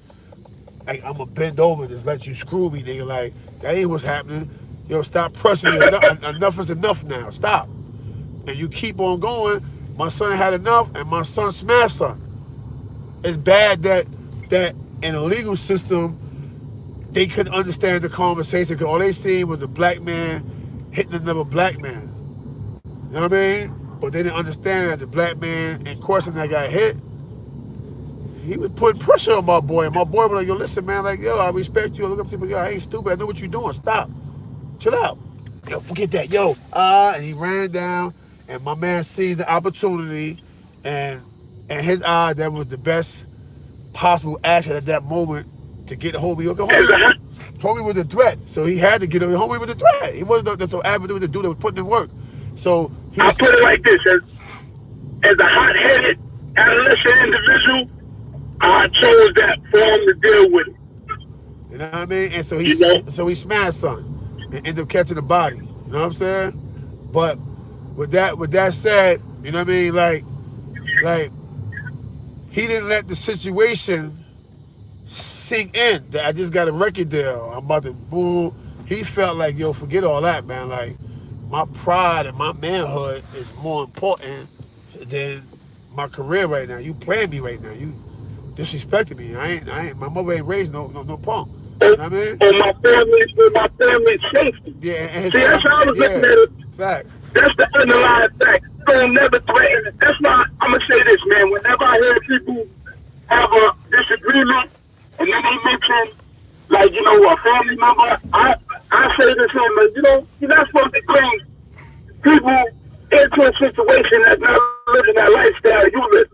I'm going to bend over and just let you screw me, nigga. Like, that ain't what's happening. Yo, stop pressing me. Enough is enough now. Stop. And you keep on going. My son had enough, and my son smashed her. It's bad that in a legal system, they couldn't understand the conversation because all they seen was a black man hitting another black man. You know what I mean? But they didn't understand that the black man in question that got hit, he was putting pressure on my boy. And my boy was like, yo, listen, man, like, yo, I respect you. I look up to you, yo, I ain't stupid. I know what you're doing. Stop. Chill out. Yo, forget that. Yo, and he ran down, and my man seized the opportunity, and in his eye, that was the best possible action at that moment to get homie. Homie was a threat, so he had to get him. Homie was a threat. He wasn't the avenue to do that was putting in work. So I'll put it like this: as a hot-headed adolescent individual, I chose that form to deal with it. You know what I mean? And so he smashed something and ended up catching the body. You know what I'm saying? But with that said, you know what I mean? Like he didn't let the situation sink in. That I just got a record deal. I'm about to boom. He felt like, yo, forget all that, man. Like, my pride and my manhood is more important than my career right now. You playing me right now. You disrespecting me. I ain't. My mother ain't raised no punk. You know what I mean? For my family's safety. Yeah, and see, that's how I was looking at it. Facts. That's the underlying fact. Don't never threaten it. That's why I'm gonna say this, man. Whenever I hear people have a disagreement and then they mention, like, you know, a family member, I say this, man, you know, you're not supposed to bring people into a situation that's not living that lifestyle you live.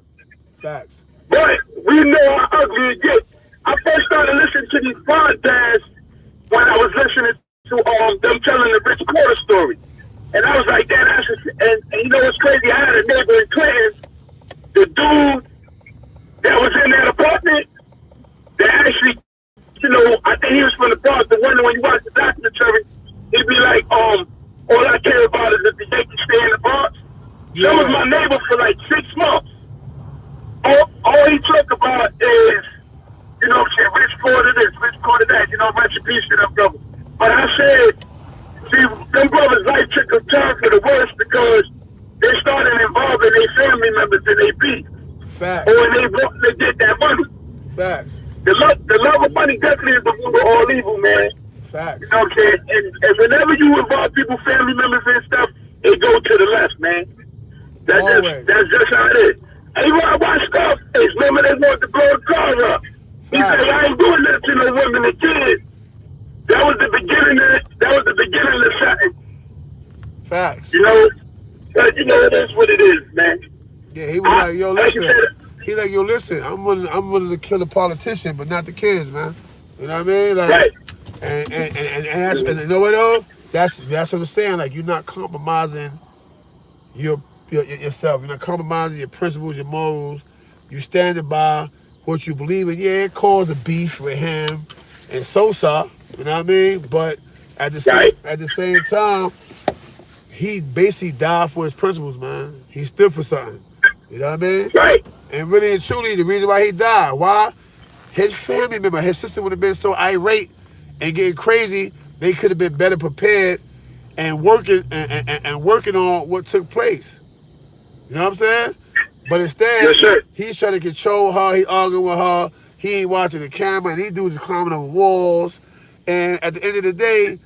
Facts. But we know how ugly it gets. I first started listening to these podcasts when I was listening to them telling the Rich Porter story. And I was like, damn, that's just, and you know what's crazy? I had a neighbor in Clinton, the dude that was in that apartment, that actually, you know, I think he was from the park. The one when you watch the documentary, he'd be like, all I care about is that the Yankees stay in the box. Yeah. That was my neighbor for like 6 months. All he talked about is, you know, say Rich Porter this, Rich Porter that, you know, rest in peace to them brothers. But I said, see, them brothers' life took a turn for the worse because they started involving their family members in their beef. Facts. Or they get that money. Facts. The love of money definitely is the root of all evil, man. Facts. You know what I'm saying? And whenever you involve people, family members and stuff, it go to the left, man. That's just how it is. And even I watched Scarface, remember they wanted to blow the car up. He said, I ain't doing that to no women and kids. That was the beginning of something. Facts. You know? But you know, it is what it is, man. Yeah, he was like, yo, listen. He like, yo, listen, I'm willing to kill a politician, but not the kids, man. You know what I mean? Like, right. And you know what though? That's what I'm saying. Like, you're not compromising yourself. You're not compromising your principles, your morals. You standing by what you believe in. Yeah, it caused a beef with him and Sosa. You know what I mean? But at the same time, he basically died for his principles, man. He stood for something. You know what I mean? Right. And really and truly, the reason why he died, why? His family member, his sister would have been so irate and getting crazy, they could have been better prepared and working on what took place. You know what I'm saying? But instead, yes, he's trying to control her, he arguing with her, he ain't watching the camera, and these dudes is climbing over walls. And at the end of the day,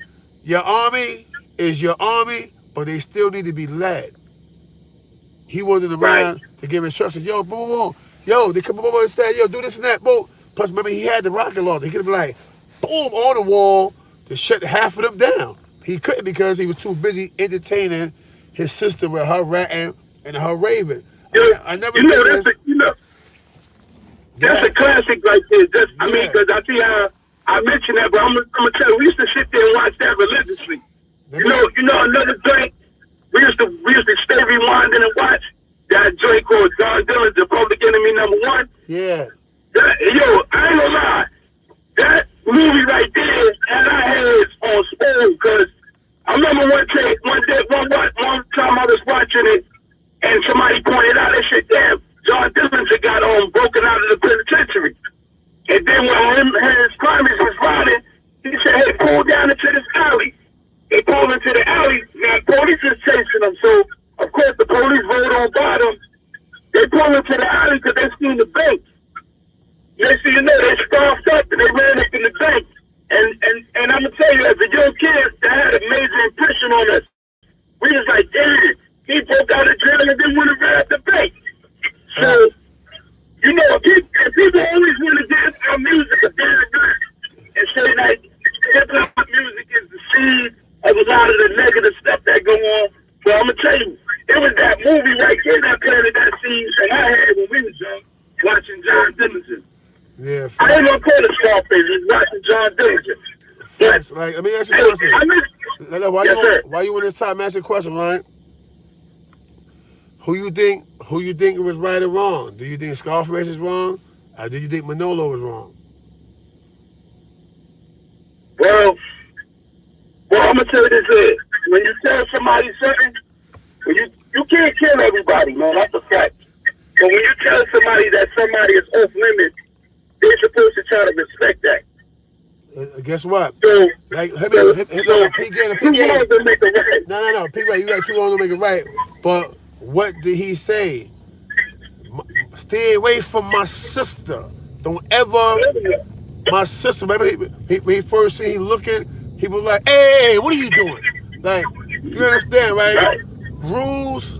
your army is your army, but they still need to be led. He wasn't around to give instructions. Yo, boom, boom, boom. Yo, they come over and say, yo, do this and that, boom. Plus, remember, he had the rocket launcher. He could have been like, boom, on the wall to shut half of them down. He couldn't because he was too busy entertaining his sister with her ratting and her raving. I never did this. That's a classic right there. I mean, because I see how I mentioned that, but I'm gonna tell you, we used to sit there and watch that religiously. You know, another joint. We used to stay rewinding and watch that joint called John Dillinger, Public Enemy #1. Yeah. Yo, I ain't gonna lie. That movie right there somebody pointed out, they said, damn, John Dillinger got broken out of the penitentiary. And then when him and his primaries was riding, he said, hey, pull down into this alley. They pulled into the alley. Now, police is chasing them. So, of course, the police rode on by them. They pulled into the alley because they seen the bank. Next thing you know, they scarfed up and they ran up in the bank. And I'm going to tell you, as a young kid, that had a major impression on us. We was like, damn, he broke out of jail and then went and ran up the bank. So, you know, people always want to get our music a damn good and say that hip-hop music is the seed of a lot of the negative stuff that go on. So I'm going to tell you, it was that movie right there that planted that seed that I had when we was young, watching John Dillinger. Yeah, I ain't gonna call it Scarface, it's watching John Dillinger. facts. Like, let me ask you a question. Why you on this time? Ask you a question, right? Who you think was right or wrong? Do you think Scarface is wrong, or do you think Manolo was wrong? Well, I'm gonna tell you this here. When you tell somebody something, you can't kill everybody, man. That's a fact. But when you tell somebody that somebody is off limits, they're supposed to try to respect that. Guess what? So, Like, P game. to make a right. No. P game, you got too long to make it right. But what did he say? Stay away from my sister. Don't ever. My sister. Remember, he first seen he looking. He was like, "Hey, what are you doing?" Like, you understand, right? Rules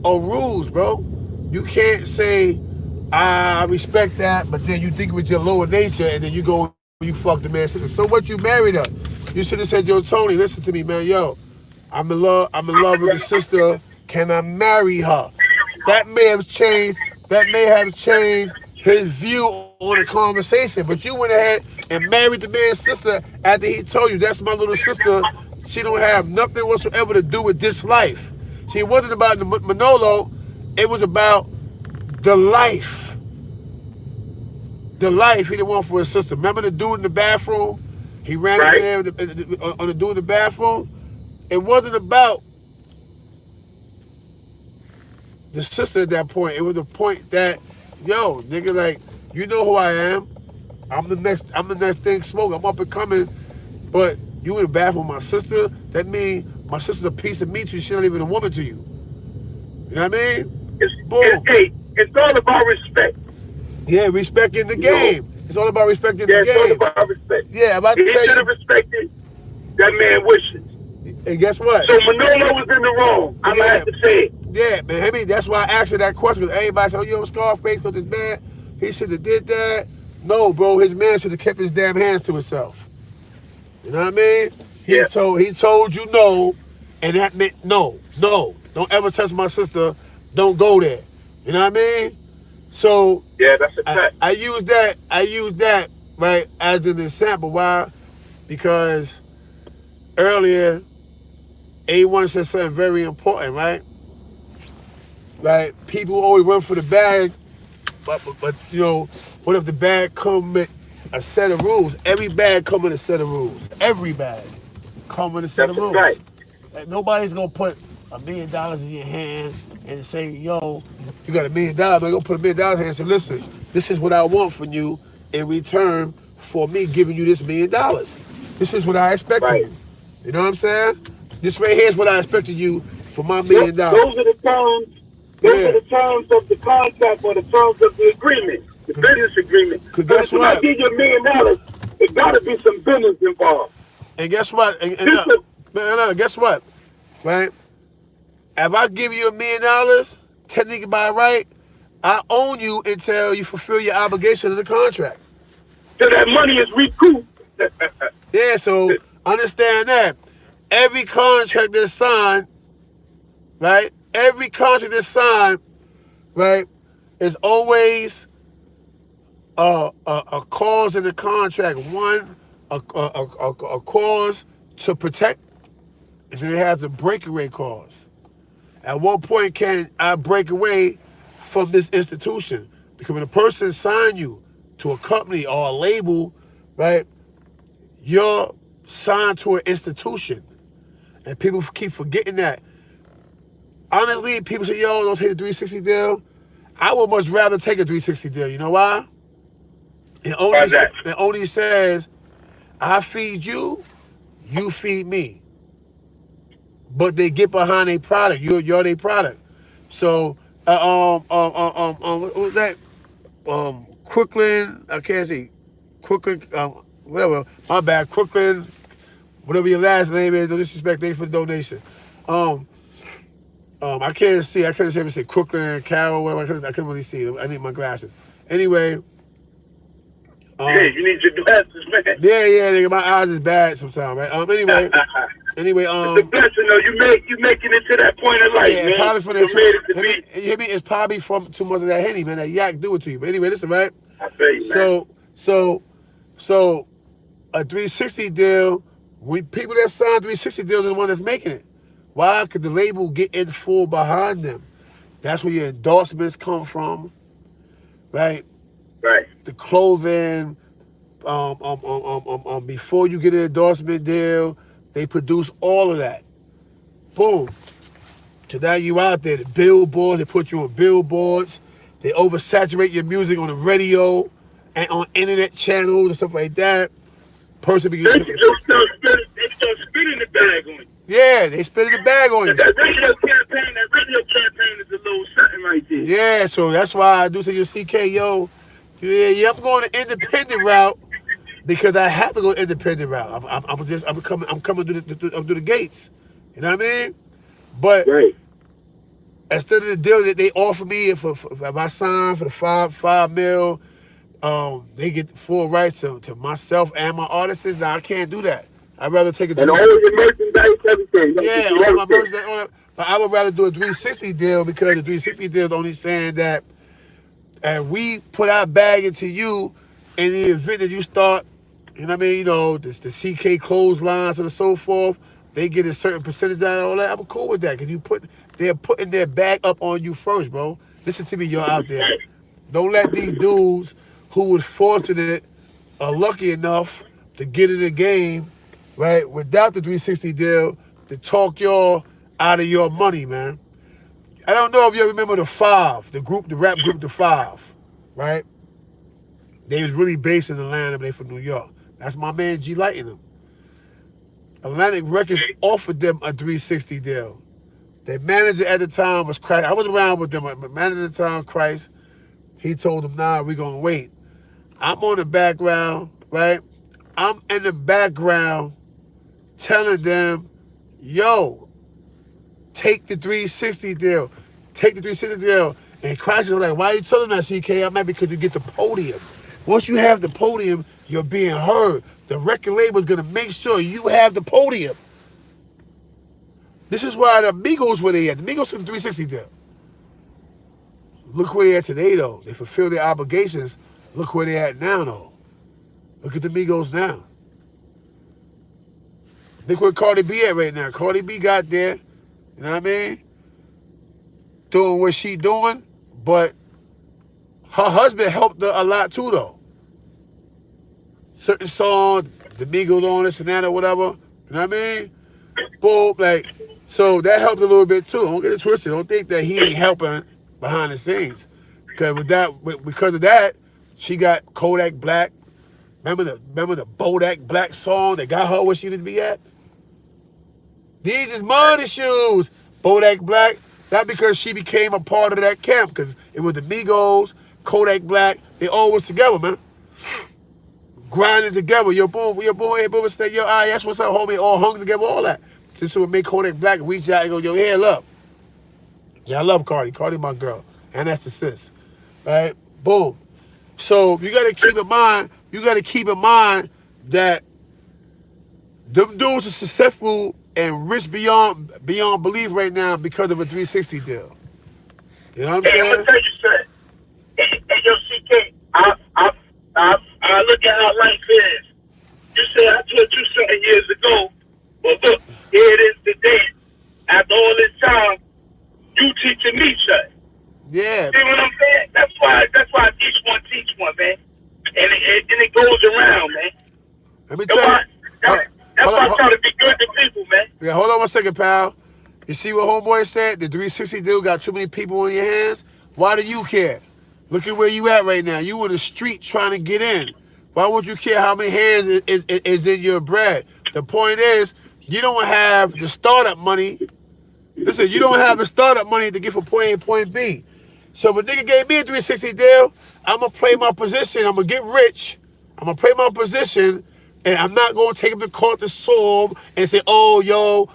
are rules, bro. You can't say, I respect that, but then you think with your lower nature, and then you go, you fuck the man's sister. So what? You married her. You should have said, yo, Tony, listen to me, man. Yo, I'm in love with the sister. Can I marry her? That may have changed his view on the conversation. But you went ahead and married the man's sister after he told you, that's my little sister. She don't have nothing whatsoever to do with this life. See, it wasn't about the Manolo. It was about the life. The life he didn't want for his sister. Remember the dude in the bathroom? He ran in there on the dude in the bathroom. It wasn't about the sister at that point. It was the point that, yo, nigga, like, you know who I am. I'm the next thing smoke. I'm up and coming. But you in the bathroom with my sister, that means my sister's a piece of meat to you. She's not even a woman to you. You know what I mean? It's all about respect. Yeah, respecting the game. It's all about respecting the game. It's all about respect. Yeah, I'm about to he tell should you. have respected that man wishes. And guess what? So Manolo was in the wrong. I'm gonna have to say it. Yeah, man. I mean, that's why I asked you that question. Because everybody said, oh, you know, Scarface with this man, he should have did that. No, bro, his man should have kept his damn hands to himself. You know what I mean? He told you no, and that meant no. Don't ever touch my sister. Don't go there. You know what I mean? So yeah, that's a fact. I use that right as an example. Why? Because earlier A1 said something very important, right? Like, people always run for the bag, but you know, what if the bag come with a set of rules? Every bag come with a set of rules. Every bag come with a set of rules. Right. Like, nobody's gonna put $1 million in your hand and say, yo, you got $1 million. They're gonna put $1 million in your hand and say, listen, this is what I want from you in return for me giving you this $1 million. This is what I expect from you. You know what I'm saying? This right here is what I expected you for my $1 million. Those are the terms. Those are the terms of the contract or the terms of the agreement, the business agreement. Because guess what? If I give you $1 million, there got to be some business involved. And guess what? Guess what? Right? If I give you $1 million, technically by right, I own you until you fulfill your obligation of the contract. So that money is recouped. Yeah, so understand that. Every contract that's signed, right? Every contract that's signed, right, is always a clause in the contract. One, a clause to protect, and then it has a breakaway clause. At what point can I break away from this institution? Because when a person signs you to a company or a label, right, you're signed to an institution. And people keep forgetting that. honestly, people say, yo, don't take the 360 deal. I would much rather take a 360 deal. You know why? Why's that? It only says, I feed you, you feed me. But they get behind a product. You're their product. So, what was that? Crooklyn, I can't see. Crooklyn, whatever. My bad. Crooklyn, whatever your last name is. No disrespect. Thank you for the donation. I can't see. I couldn't even say Crooklyn, Carol, whatever. I couldn't really see. I need my glasses. Anyway. Yeah, you need your glasses, man. Yeah, nigga. My eyes is bad sometimes, right? Anyway. It's a blessing, though. You making it to that point of life, yeah, man. probably from You made it to be. you hear me? It's probably from too much of that Henny, man. That yak do it to you. But anyway, listen, right? I feel you, man. So a 360 deal, people that sign 360 deals are the one that's making it. Why? Because the label get in full behind them. That's where your endorsements come from, right? Right. The clothing, before you get an endorsement deal, they produce all of that. Boom. So now you out there, the billboards, they put you on billboards. They oversaturate your music on the radio and on internet channels and stuff like that. Person They start spinning the bag on you. Yeah, they spit in the bag on you. That radio campaign is a little something right there. Yeah, so that's why I do say your CK, yo, yeah, I'm going the independent route because I have to go independent route. I'm coming through the gates. You know what I mean? But Right. instead of the deal that they offer me if I sign for the $5 million, they get full rights to myself and my artists. Now I can't do that. I'd rather take a And all your merchandise, everything. yeah, all my merchandise. But I would rather do a 360 deal because the 360 deal is only saying that, and we put our bag into you in the event that you start, you know what I mean? You know, the CK clotheslines and so forth. They get a certain percentage out of all that. I'm cool with that because they're putting their bag up on you first, bro. Listen to me, y'all out there. Don't let these dudes who was fortunate or lucky enough to get in the game, right, without the 360 deal, to talk y'all out of your money, man. I don't know if you remember the Five, the rap group, the Five, right? They was really based in Atlanta, but they from New York. That's my man G Light in them. Atlantic Records offered them a 360 deal. Their manager at the time was Christ. I was around with them. My manager at the time, Christ, he told them, nah, we're going to wait. I'm on the background, right? I'm in the background telling them, yo, take the 360 deal. Take the 360 deal. And Christ was like, why are you telling that, CK? I'm mad because you get the podium. Once you have the podium, you're being heard. The record label is going to make sure you have the podium. This is why the Migos where they at. The Migos took the 360 deal. Look where they at today, though. They fulfill their obligations. Look where they at now, though. Look at the Migos now. Look where Cardi B at right now. Cardi B got there. You know what I mean? Doing what she doing, but her husband helped her a lot too, though. Certain songs, the Migos on this and that or whatever. You know what I mean? Boom, like, so that helped a little bit too. Don't get it twisted. Don't think that he ain't helping behind the scenes. Because of that, she got Kodak Black. Remember the Bodak Black song that got her where she needed to be at? These is money shoes. Bodak Black. Not because she became a part of that camp, because it was the Migos, Kodak Black. They all was together, man. Grinding together. Yo, boom, hey, boom, stay, yo, that's what's up, homie. All hung together, all that. This would make Kodak Black reach out and go, yo, here, look. Yeah, I love Cardi. Cardi my girl. And that's the sis. Right? Boom. So you gotta keep in mind that them dudes are successful and rich beyond belief right now because of a 360 deal. You know what I'm Hey, saying? I'm gonna tell you something. Hey, yo, CK, I look at how life is. You said I told you something years ago, but look, here it is today. After all this time, you teaching me something. Yeah. See what I'm saying? That's why I teach one, man. And it goes around, man. Let me tell you. That's why I try to be good to people, man. Yeah, hold on one second, pal. You see what homeboy said? The 360 deal got too many people in your hands. Why do you care? Look at where you at right now. You in the street trying to get in. Why would you care how many hands is in your bread? The point is, you don't have the startup money. Listen, you don't have the startup money to get from point A to point B. So if a nigga gave me a 360 deal, I'm going to play my position. I'm going to get rich. I'm going to play my position. And I'm not going to take him to court to sue him and say, oh, yo,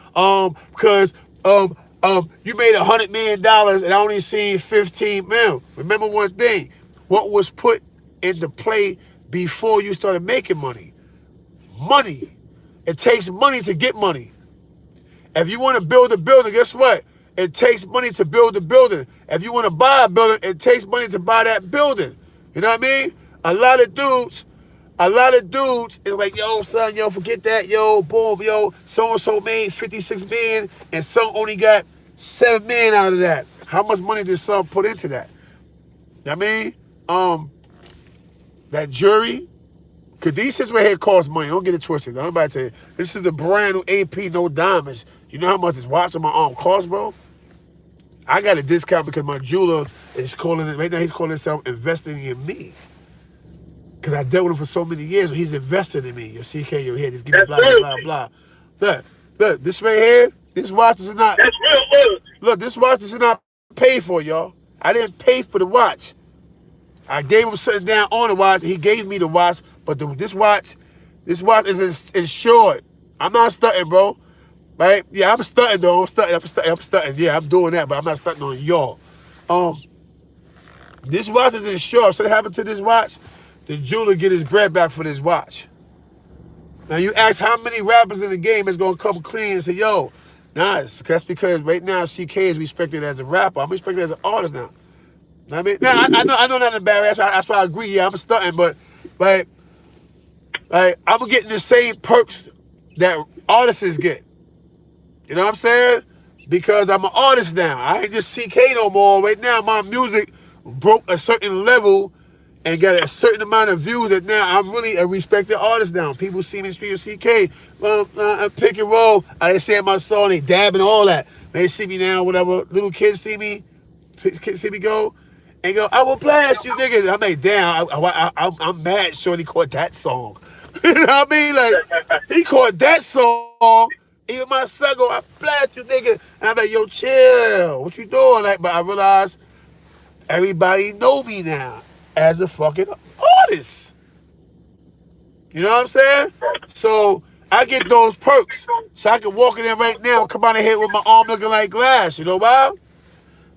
because you made $100 million and I only seen 15 mil. Remember one thing. What was put into play before you started making money? Money. It takes money to get money. If you want to build a building, guess what? It takes money to build a building. If you want to buy a building, it takes money to buy that building. You know what I mean? A lot of dudes is like, yo, son, yo, forget that, yo, boom, yo, so-and-so made 56 million and some only got 7 million out of that. How much money did some put into that? You know what I mean? That jury, because these shits right here cost money. Don't get it twisted. I'm about to tell you, this is the brand new AP, no diamonds. You know how much this watch on my arm cost, bro? I got a discount because my jeweler is calling it, right now he's calling himself investing in me. Because I dealt with him for so many years, so he's invested in me. Your CK, your head, just give me blah, blah, blah, blah. Look, this right here, this watch is not, That's real good. look, this watch is not paid for, y'all. I didn't pay for the watch. I gave him something down on the watch, and he gave me the watch, but this watch is insured. I'm not stunting, bro. Right? Yeah, I'm stunting, though. I'm stunting. Yeah, I'm doing that, but I'm not stunting on y'all. This watch is insured. So what happened to this watch? The jeweler get his bread back for this watch. Now you ask how many rappers in the game is gonna come clean and say, yo, nah, that's because right now CK is respected as a rapper. I'm respected as an artist now. Know what I mean? Now I know nothing bad. That's why I agree. Yeah, I'm stunting, but like I'm getting the same perks that artists get. You know what I'm saying? Because I'm an artist now. I ain't just CK no more. Right now, my music broke a certain level and got a certain amount of views that now I'm really a respected artist now. People see me in the street of CK, pick and roll. I didn't say my song, they dabbing all that. They see me now, whatever. Little kids see me go and go, I will blast you niggas. I'm like, damn, I'm mad Shorty caught that song. You know what I mean? Like, he caught that song. Even my son go, I blast you niggas. And I'm like, yo, chill. What you doing? Like, but I realized everybody know me now as a fucking artist. You know what I'm saying? So I get those perks. So I can walk in there right now and come out of here with my arm looking like glass. You know why?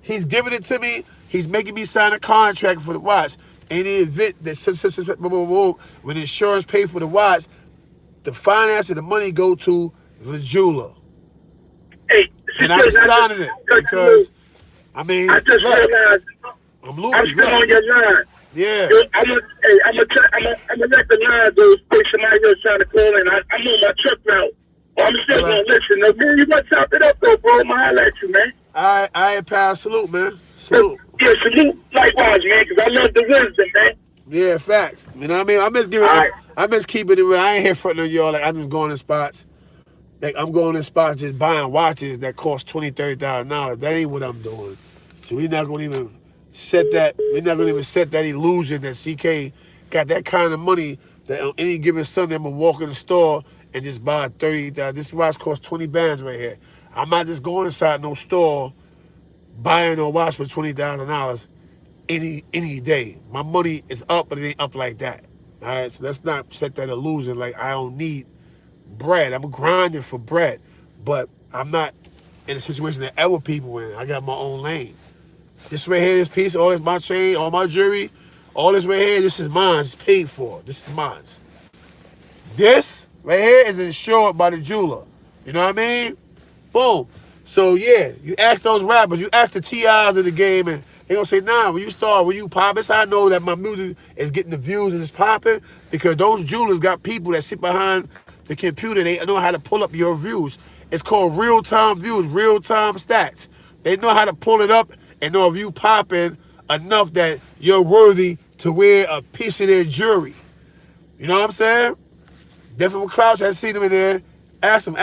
He's giving it to me. He's making me sign a contract for the watch. In the event that when insurance pay for the watch, the finance and the money go to the jeweler. Hey, And I'm signing it because, I mean, I just look, realized I'm loopy. I'm still Look. on your line. Yeah. I'm gonna let the line go. Put somebody else trying to call in. I'm on my truck now. I'm still gonna listen. Now, man, you gotta chop it up though, bro. I'm gonna holler at you, man. I pass salute, man. Salute. Yeah, salute likewise, man, because I love the wisdom, man. Yeah, facts. You know what I mean? I miss keeping it real. I ain't here fronting on y'all. Like, I'm just going in spots. Like, I'm going in spots just buying watches that cost $20,000, $30,000. That ain't what I'm doing. So we're not gonna even set that illusion that CK got that kind of money that on any given Sunday I'm gonna walk in the store and just buy $30,000. This watch costs 20 bands right here. I'm not just going inside no store buying no watch for $20,000 any day. My money is up, but it ain't up like that. All right, so let's not set that illusion like I don't need bread. I'm grinding for bread, but I'm not in a situation that other people in. I got my own lane. This right here, this piece, all this my chain, all my jewelry, all this right here, this is mine. It's paid for. This is mine. This right here is insured by the jeweler. You know what I mean? Boom. So yeah, you ask those rappers, you ask the TIs of the game, and they gonna say, nah, when you pop, it's how I know that my music is getting the views and it's popping, because those jewelers got people that sit behind the computer. They know how to pull up your views. It's called real-time views, real-time stats. They know how to pull it up and know if you popping enough that you're worthy to wear a piece of their jewelry. You know what I'm saying? Definitely Clouds has seen them in there. Ask them.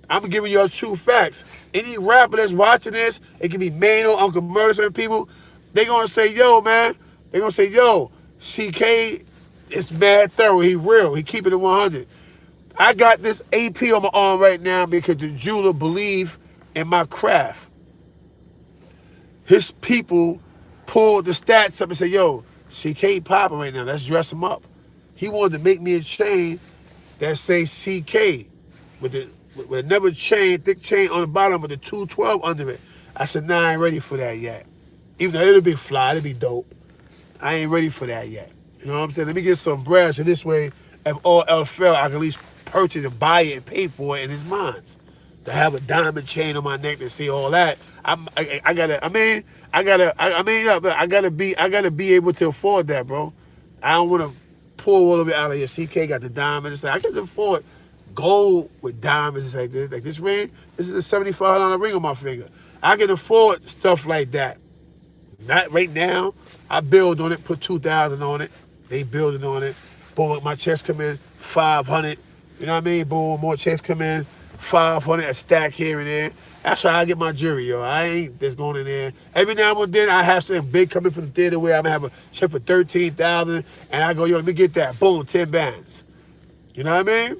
I'm giving y'all true facts. Any rapper that's watching this, it can be Mano, Uncle Murder, certain people, they gonna say, yo, man, they gonna say, yo, CK is mad thorough, he real, he keeping it 100. I got this AP on my arm right now because the jeweler believe in my craft. His people pulled the stats up and said, yo, CK popping right now, let's dress him up. He wanted to make me a chain that say CK with another chain, thick chain on the bottom with the 212 under it. I said, nah, I ain't ready for that yet. Even though it'll be fly, it'll be dope. I ain't ready for that yet. You know what I'm saying? Let me get some bread so this way, if all else fail, I can at least purchase and buy it and pay for it in his minds. To have a diamond chain on my neck to see all that, I gotta be able to afford that, bro. I don't want to pull all of it out of here. CK got the diamonds. I can afford gold with diamonds like this. Like this ring, this is a $75 ring on my finger. I can afford stuff like that. Not right now. I build on it, put 2,000 on it. They building on it. Boom, my checks come in 500. You know what I mean? Boom, more checks come in 500. A stack here and there. That's how I get my jewelry, yo. I ain't just going in there. Every now and then I have something big coming from the theater where I'm gonna have a check for 13,000, and I go, yo, let me get that. Boom, 10 bands. You know what I mean?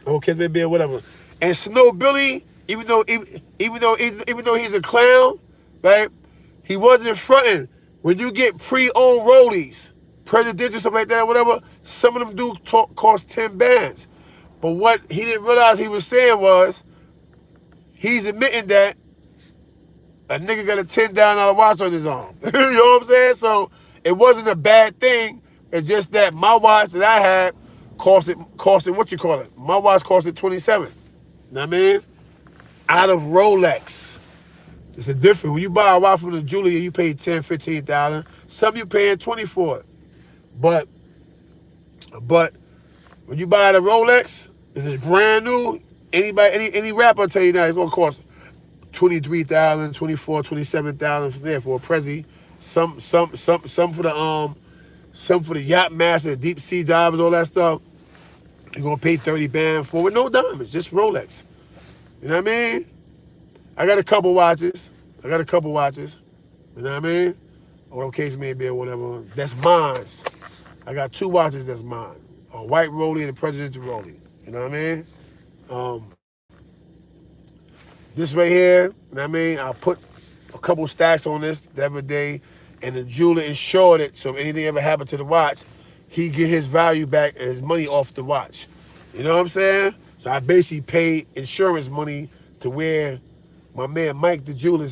Okay, maybe whatever. And Snow Billy, even though he's a clown, right? He wasn't fronting. When you get pre-owned rollies, presidential, stuff like that, whatever, some of them do cost 10 bands. But what he didn't realize he was saying was, he's admitting that a nigga got a $10,000 watch on his arm. You know what I'm saying? So it wasn't a bad thing. It's just that my watch that I had costed what you call it? My watch costed 27. You know what I mean? Out of Rolex. It's a difference. When you buy a watch from the jeweler, you pay 10, 15,000. Some you paying 20 for it. But when you buy the Rolex, and it's brand new, any rapper will tell you that it's gonna cost 23,000, 24, 27,000 from there for a Prezi. Some for the yacht master, deep sea divers, all that stuff. You're gonna pay 30 band for with no diamonds, just Rolex. You know what I mean? I got a couple watches. You know what I mean? Whatever case may be or whatever. That's mine. I got 2 watches that's mine. A white rollie and a presidential rollie. You know what I mean? This right here, you know what I mean? I put a couple stacks on this the other day, and the jeweler insured it, so if anything ever happened to the watch, he get his value back and his money off the watch. You know what I'm saying? So I basically paid insurance money to where my man Mike the jeweler,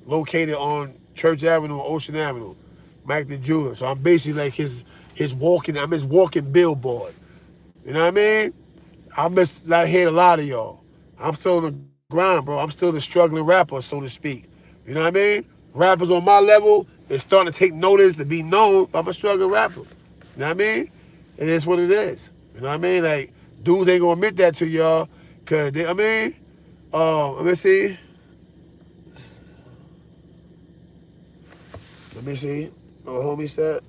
located on Church Avenue, Ocean Avenue. Mike the jeweler. So I'm basically like his walking billboard. You know what I mean? I miss not hearing a lot of y'all. I'm still on the grind, bro. I'm still the struggling rapper, so to speak. You know what I mean? Rappers on my level, they're starting to take notice to be known. I'm a struggling rapper. You know what I mean? It is what it is. You know what I mean? Like, dudes ain't gonna admit that to y'all, cause they, let me see. What homie said.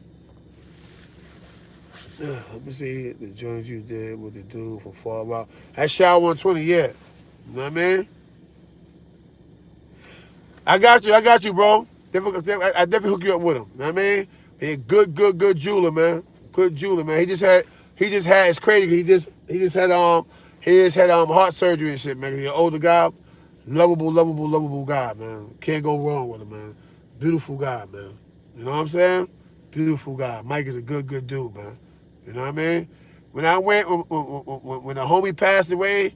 Let me see the joints you did with the dude from Fall Out. That Shower 120, yeah. You know what I mean? I got you, bro. I definitely hook you up with him. You know what I mean? He good jeweler, man. Good jeweler, man. He just had, it's crazy. He just had heart surgery and shit, man. He's an older guy, lovable guy, man. Can't go wrong with him, man. Beautiful guy, man. You know what I'm saying? Beautiful guy. Mike is a good dude, man. You know what I mean? When I went, when the homie passed away,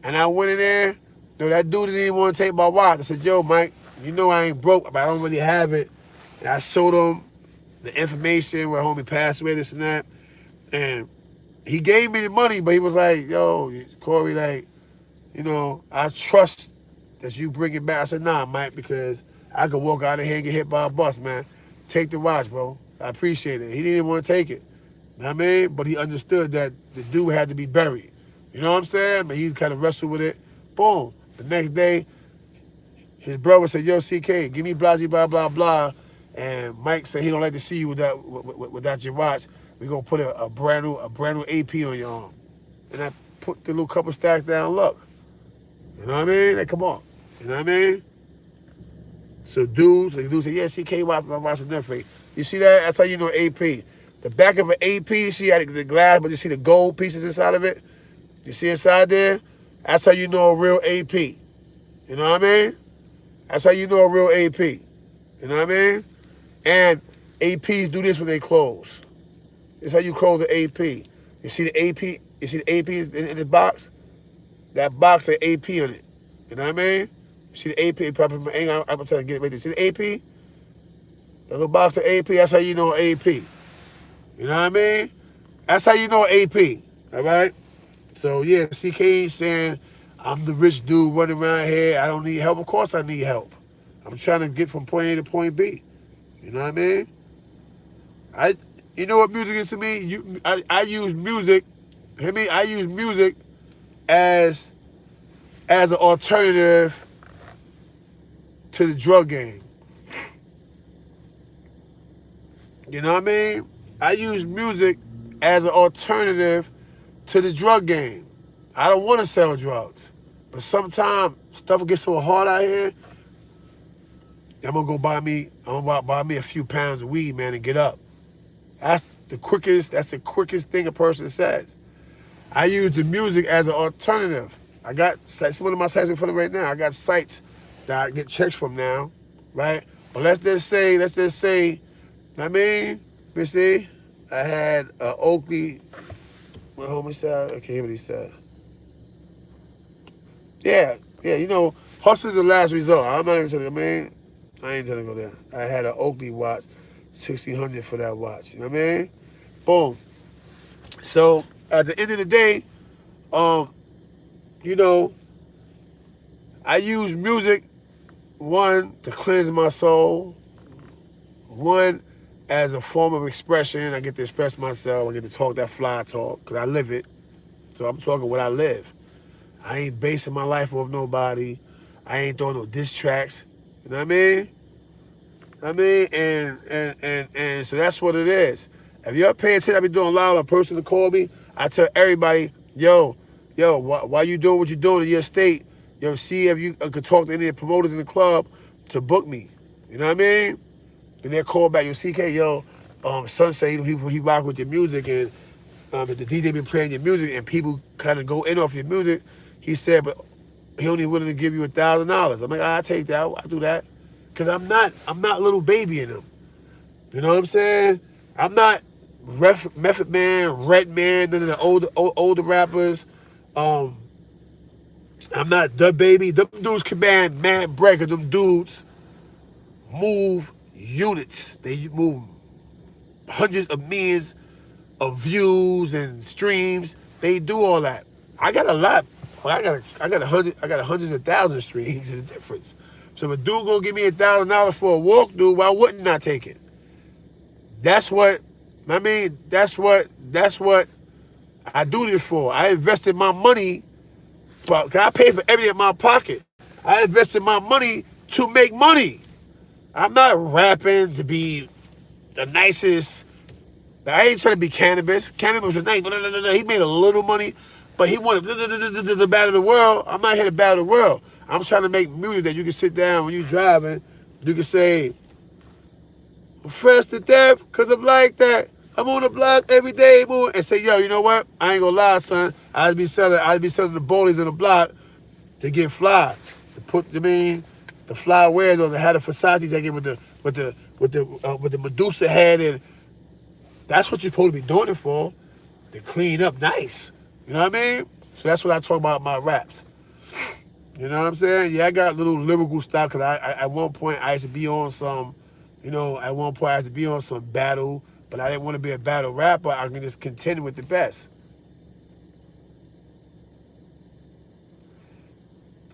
and I went in there, that dude didn't even want to take my watch. I said, yo, Mike, you know I ain't broke, but I don't really have it. And I showed him the information where homie passed away, this and that. And he gave me the money, but he was like, yo, Corey, like, you know, I trust that you bring it back. I said, nah, Mike, because I could walk out of here and get hit by a bus, man. Take the watch, bro. I appreciate it. He didn't even want to take it. You know what I mean? But he understood that the dude had to be buried. You know what I'm saying? But he kind of wrestled with it. Boom. The next day, his brother said, yo, CK, give me blah, blah, blah, blah. And Mike said he don't like to see you without your watch. We're going to put a brand new AP on your arm. And I put the little couple stacks down, look. You know what I mean? They come on. You know what I mean? So dudes say, yeah, CK watching Netflix. You see that? That's how you know AP. The back of an AP, see how the glass, but you see the gold pieces inside of it? You see inside there? That's how you know a real AP. You know what I mean? That's how you know a real AP. You know what I mean? And APs do this when they close. It's how you close the AP. You see the AP? You see the AP in the box? That box has AP on it. You know what I mean? You see the AP? Probably, I'm trying to get it right there. See the AP? The little box of AP, that's how you know AP. You know what I mean? That's how you know AP. All right? So, yeah, CK ain't saying, I'm the rich dude running around here. I don't need help. Of course I need help. I'm trying to get from point A to point B. You know what I mean? You know what music is to me? I use music. Hear me? I use music as an alternative to the drug game. You know what I mean? I use music as an alternative to the drug game. I don't want to sell drugs, but sometimes stuff gets so hard out here. I'm gonna buy me a few pounds of weed, man, and get up. That's the quickest thing a person says. I use the music as an alternative. I got sites, one of my sites in front of me right now. I got sites that I get checks from now, right? But let's just say, I mean, let me see. I had Oakley, what homie said, I can't hear what he said. Yeah, you know, hustle is the last result. I'm not even telling you, man. I ain't trying to go there. I had an Oakley watch, $1,600 for that watch. You know what I mean? Boom. So at the end of the day, you know, I use music, one, to cleanse my soul, one, as a form of expression. I get to express myself. I get to talk that fly talk because I live it. So I'm talking what I live. I ain't basing my life off nobody. I ain't throwing no diss tracks. You know what I mean? And so that's what it is. If you're paying attention, I be doing a lot of a person to call me. I tell everybody, yo, why you doing what you're doing in your state? Yo, see if you could talk to any of the promoters in the club to book me. You know what I mean? Then they'll call back, yo, CK, yo, son say he rock with your music, and if the DJ been playing your music and people kind of go in off your music, he said, but he only willing to give you $1,000. I'm like, I'll take that. I'll do that. Because I'm not little baby in them. You know what I'm saying? I'm not Method Man, Red Man, none of the older rappers. I'm not the baby. Them dudes command mad breaker. Them dudes move units. They move hundreds of millions of views and streams. They do all that. I got a lot. I got hundreds of thousands of streams. Is the difference. So if a dude gonna give me $1,000 for a walk, dude, why wouldn't I take it? That's what I do this for. I invested my money, but I pay for everything in my pocket. I invested my money to make money. I'm not rapping to be the nicest. I ain't trying to be Cannabis. Cannabis was nice. He made a little money, but he wanted to battle the world. I'm not here to battle the world. I'm trying to make music that you can sit down when you're driving. You can say, I'm fresh to death because I'm like that. I'm on the block every day, moving, and say, yo, you know what? I ain't gonna lie, son. I'd be selling the bowlies in the block to get fly. To put the fly wears on. They had the Versace's I get with the Medusa head, and that's what you're supposed to be doing it for. To clean up nice. You know what I mean? So that's what I talk about in my raps. You know what I'm saying? Yeah, I got little lyrical stuff because at one point I used to be on some, battle, but I didn't want to be a battle rapper. I can just contend with the best.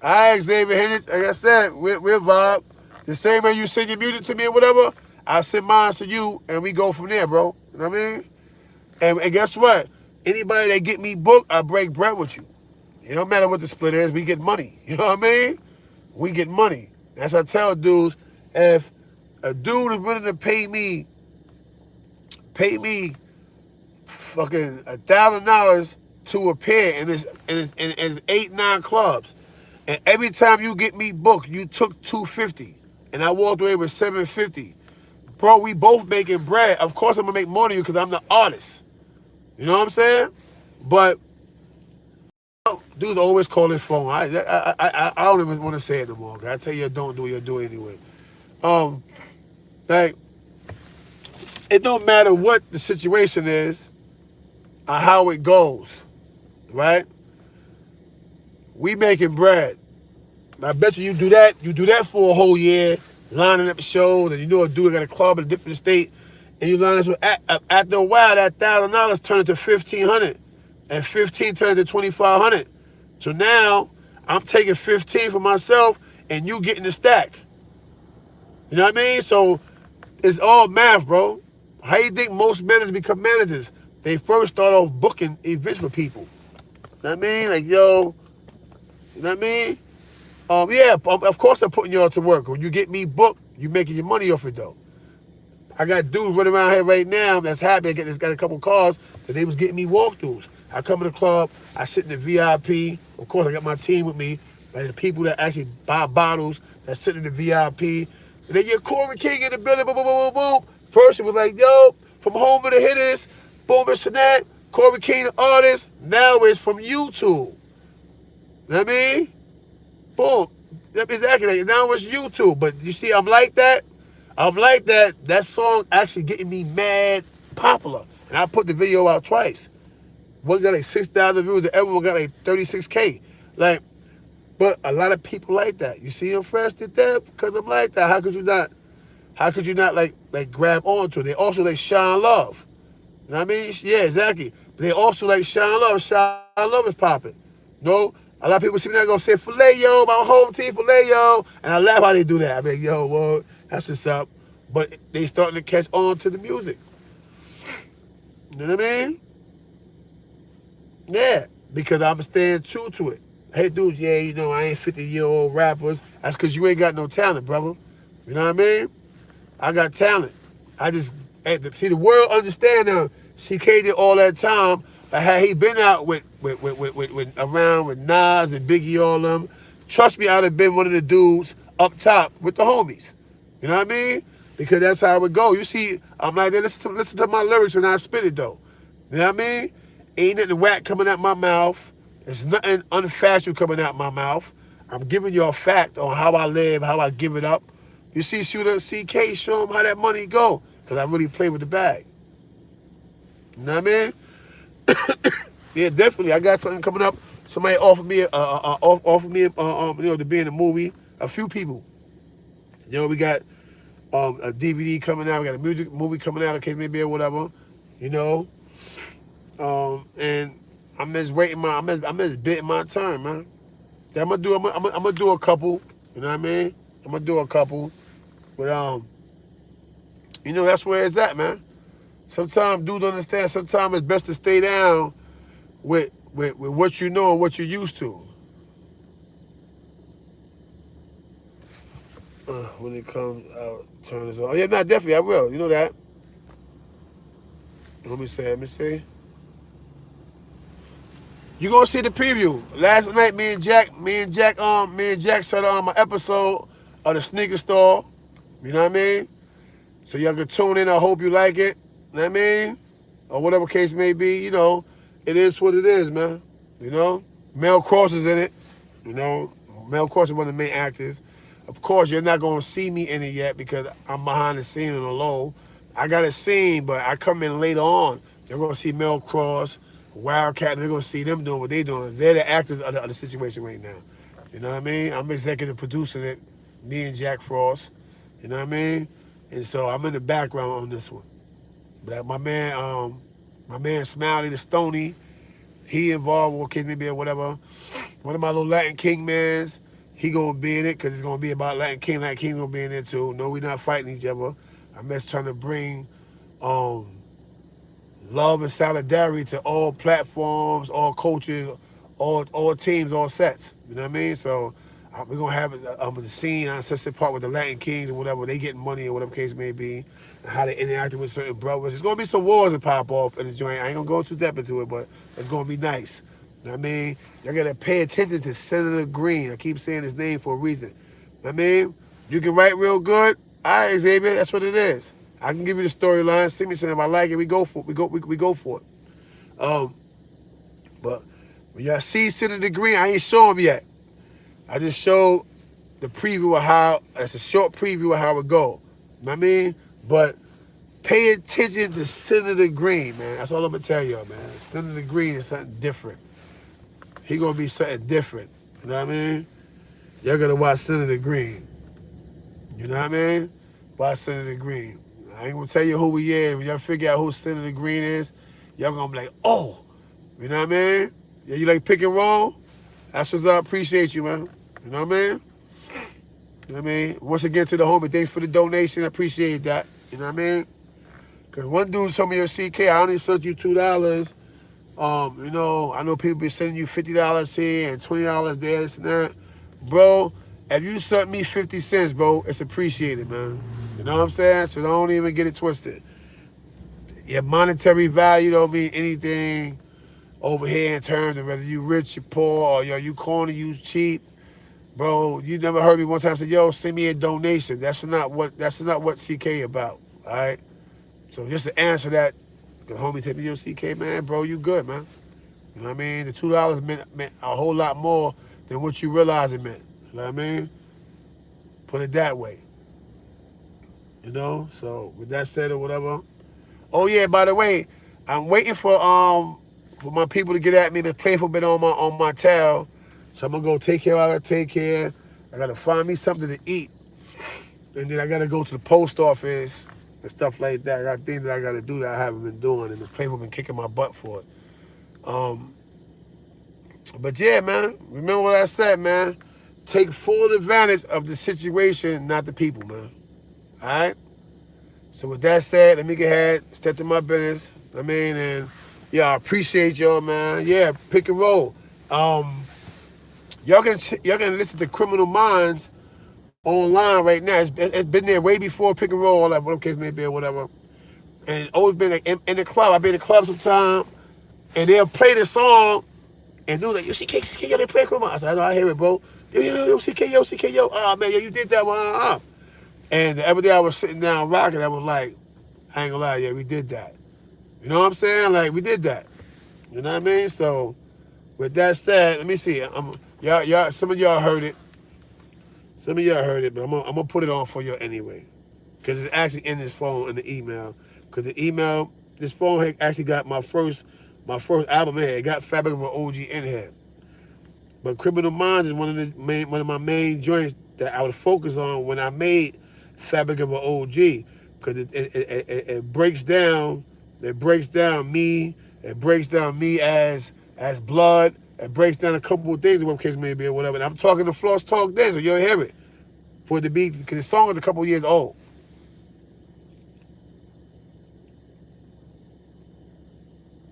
All right, Xavier Hendricks, like I said, we're vibe. The same way you send your music to me or whatever, I'll send mine to you and we go from there, bro. You know what I mean? And guess what? Anybody that get me booked, I break bread with you. It don't matter what the split is, we get money. You know what I mean? We get money. That's what I tell dudes. If a dude is willing to pay me fucking $1,000 to appear in it's 8-9 clubs. And every time you get me booked, you took $250. And I walked away with $750. Bro, we both making bread. Of course I'm gonna make more than you because I'm the artist. You know what I'm saying? But dudes always call his phone. I don't even want to say it no more. I tell you, don't do it. You'll do it anyway. Like, it don't matter what the situation is or how it goes, right? We making bread. I bet you do that. You do that for a whole year, lining up shows, and you know a dude got a club in a different state, and you line us with. After a while, that $1,000 turned into $1,500, and 15 turned into 2,500. So now I'm taking 15 for myself, and you getting the stack. You know what I mean? So it's all math, bro. How you think most managers become managers? They first start off booking events for people. You know what I mean? Like, yo, you know what I mean? Yeah, of course I'm putting y'all to work. When you get me booked, you making your money off it, though. I got dudes running around here right now that's happy. Got a couple calls that they was getting me walkthroughs. I come to the club, I sit in the VIP. Of course, I got my team with me. Like the people that actually buy bottles that sit in the VIP. And then your Corey King in the building, boom, boom, boom, boom, boom. First it was like, yo, from Home of the Hitters, boom, this and that. Corey King, the artist. Now it's from YouTube. You know what I mean? Boom. Exactly. Now it's YouTube. But you see, I'm like that. That song actually getting me mad popular. And I put the video out twice. One got like 6,000 views, the other one got like 36K. Like, but a lot of people like that. You see, I'm fresh did that because I'm like that. How could you not like grab onto it? They also like Sean Love. You know what I mean? Yeah, exactly. But they also like Sean Love. Sean Love is popping. No? A lot of people see me now gonna say, filet yo, my home team, filet yo. And I laugh how they do that. I mean, yo, well, that's what's up. But they starting to catch on to the music. You know what I mean? Yeah, because I'm staying true to it. Hey, dude, yeah, you know, I ain't 50-year-old rappers. That's because you ain't got no talent, brother. You know what I mean? I got talent. I just, see, the world understand now. CK did all that time. Like, had he been out around with Nas and Biggie, all them, trust me, I'd have been one of the dudes up top with the homies. You know what I mean? Because that's how it would go. You see, I'm like, listen to my lyrics when I spit it, though. You know what I mean? Ain't nothing whack coming out my mouth. There's nothing unfactual coming out my mouth. I'm giving you a fact on how I live, how I give it up. You see Shooter CK, show him how that money go. Because I really play with the bag. You know what I mean? Yeah, definitely. I got something coming up. Somebody offered me, to be in a movie. A few people. You know, we got a DVD coming out. We got a music movie coming out. Okay, maybe or whatever. You know. And I'm just waiting I'm just bidding my turn, man. Yeah, I'm gonna do a couple. You know what I mean? I'm gonna do a couple. But you know, that's where it's at, man. Sometimes dudes understand. Sometimes it's best to stay down with what you know and what you're used to. When it comes out, turn this on. Oh yeah, not definitely. I will. You know that. Let me see. You gonna see the preview. Last night, me and Jack set on my episode of the Sneaker Store. You know what I mean? So y'all can tune in. I hope you like it. You know what I mean? Or whatever case may be, you know, it is what it is, man. You know? Mel Cross is in it. You know? Mel Cross is one of the main actors. Of course, you're not gonna see me in it yet because I'm behind the scene on the low. I got a scene, but I come in later on. You're gonna see Mel Cross, Wildcat, they're gonna see them doing what they're doing. They're the actors of the situation right now. You know what I mean? I'm executive producing it, me and Jack Frost. You know what I mean? And so I'm in the background on this one. But my man Smiley the Stony, he involved with Kid Maybe or whatever. One of my little Latin King mans, he gonna be in it because it's gonna be about Latin King. Latin King gonna be in it too. No, we're not fighting each other. I'm just trying to bring love and solidarity to all platforms, all coaches, all teams, all sets. You know what I mean? So We're gonna have the scene on Sunset Park with the Latin Kings and whatever, they getting money or whatever case may be, and how they interacting with certain brothers. There's gonna be some wars that pop off in the joint. I ain't gonna go too deep into it, but it's gonna be nice. You know what I mean? Y'all gotta pay attention to Senator Green. I keep saying his name for a reason. You know what I mean? You can write real good. All right, Xavier, that's what it is. I can give you the storyline. Send me something. If I like it, we go for it. We go for it. But when y'all see Senator Green, I ain't show him yet. I just showed the preview of how, it's a short preview of how it go. You know what I mean? But pay attention to Senator Green, man. That's all I'm gonna tell y'all, man. Senator Green is something different. He gonna be something different. You know what I mean? Y'all gotta watch Senator Green. You know what I mean? Watch Senator Green. I ain't gonna tell you who he is. When y'all figure out who Senator Green is, y'all gonna be like, oh, you know what I mean? Yeah, you like pick and roll? That's what's up. Appreciate you, man. You know what I mean? You know what I mean? Once again to the homie, thanks for the donation. I appreciate that. You know what I mean? Because one dude told me, yo, CK, I only sent you $2. You know, I know people be sending you $50 here and $20 there, this and that. Bro, if you sent me 50 cents, bro, it's appreciated, man. You know what I'm saying? So don't even get it twisted. Your monetary value don't mean anything over here in terms of whether you rich, you poor, or yo, you corny, you cheap. Bro, you never heard me one time say, yo, send me a donation. That's not what CK about. All right? So just to answer that, the homie tell me, yo, CK, man, bro, you good, man. You know what I mean? The $2 meant a whole lot more than what you realize it meant. You know what I mean? Put it that way. You know? So with that said or whatever. Oh yeah, by the way, I'm waiting for my people to get at me to play for a bit on my tail. So I'm gonna go take care of what I gotta take care. I gotta find me something to eat. And then I gotta go to the post office and stuff like that. I got things that I gotta do that I haven't been doing, and the people been kicking my butt for it. But yeah, man, remember what I said, man. Take full advantage of the situation, not the people, man. All right? So with that said, let me get ahead, step to my business. I mean, and yeah, I appreciate y'all, man. Yeah, pick and roll. Y'all can listen to Criminal Minds online right now. It's been there way before Pick and Roll, all that, whatever case may be or whatever. And it's always been like in the club. I've been in the club sometime, and they'll play the song, and do like, yo, CK, yo, they play Criminal Minds. I said, I know, I hear it, bro. Yo, CK, yo. Oh, man, yo, you did that one. And the other day I was sitting down rocking, I was like, I ain't gonna lie, yeah, we did that. You know what I'm saying? Like, we did that. You know what I mean? So, with that said, let me see. Y'all, some of y'all heard it. Some of y'all heard it, but I'm gonna put it on for you anyway. Because it's actually in this phone, in the email. Because the email, this phone actually got my first album in here. It got Fabric of an OG in here. But Criminal Minds is one of my main joints that I would focus on when I made Fabric of an OG. Because it breaks down me. It breaks down me as blood. It breaks down a couple of things, whatever case may be or whatever. And I'm talking to Floss Talk then, so you'll hear it. For it to be, because the song is a couple of years old.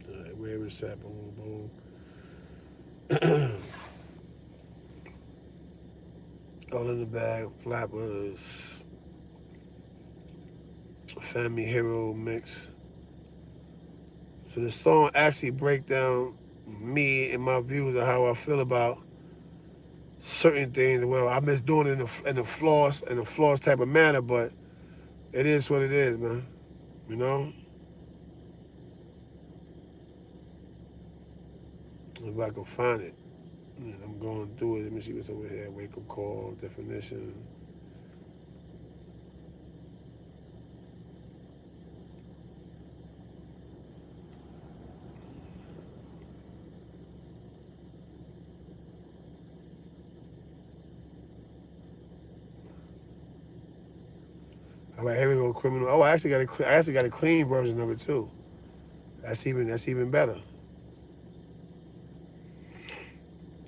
All right, where is that? Boom, boom. All in the Bag, Flappers, Family Hero mix. So the song actually breaks down me and my views of how I feel about certain things. Well, I miss doing it in the floss type of manner, but it is what it is, man. You know? If I can find it. I'm going through it. Let me see what's over here. Wake up call, definition. All right, here we go. Criminal. Oh, I actually got a clean version of it too. That's even better.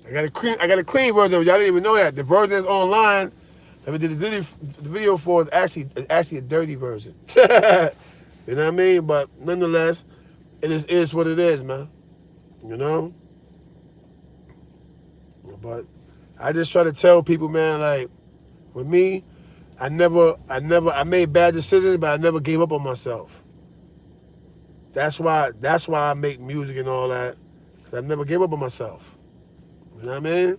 I got a clean version of it. Y'all didn't even know that. The version that's online that we did the video for is actually a dirty version. You know what I mean? But nonetheless, it is what it is, man. You know? But I just try to tell people, man, like, with me, I made bad decisions, but I never gave up on myself. That's why I make music and all that. I never gave up on myself. You know what I mean?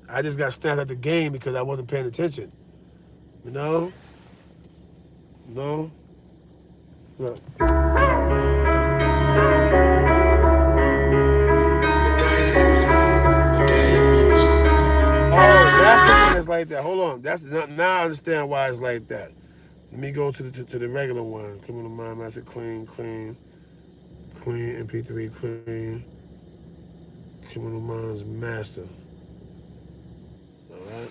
I just got snapped at the game because I wasn't paying attention. You know? No? Look. It's like that. Hold on. That's not, now I understand why it's like that. Let me go to the regular one. Criminal Mind Master, clean, MP3, clean. Criminal Minds Master. All right.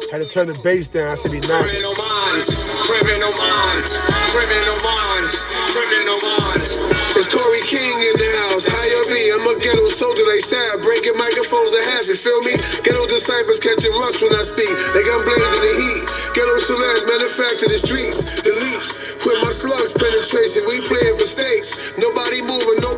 Had to turn the bass down. I said be nice. Criminal minds. It's Corey King in the house. Hire me. I'm a ghetto soldier like Sad. Breaking microphones in half. You feel me? Ghetto disciples catching rust when I speak. Like I'm blazing the heat. Ghetto Celeste, manufacture the streets. Elite. With my slugs penetration. We playing for stakes. Nobody moving. Nobody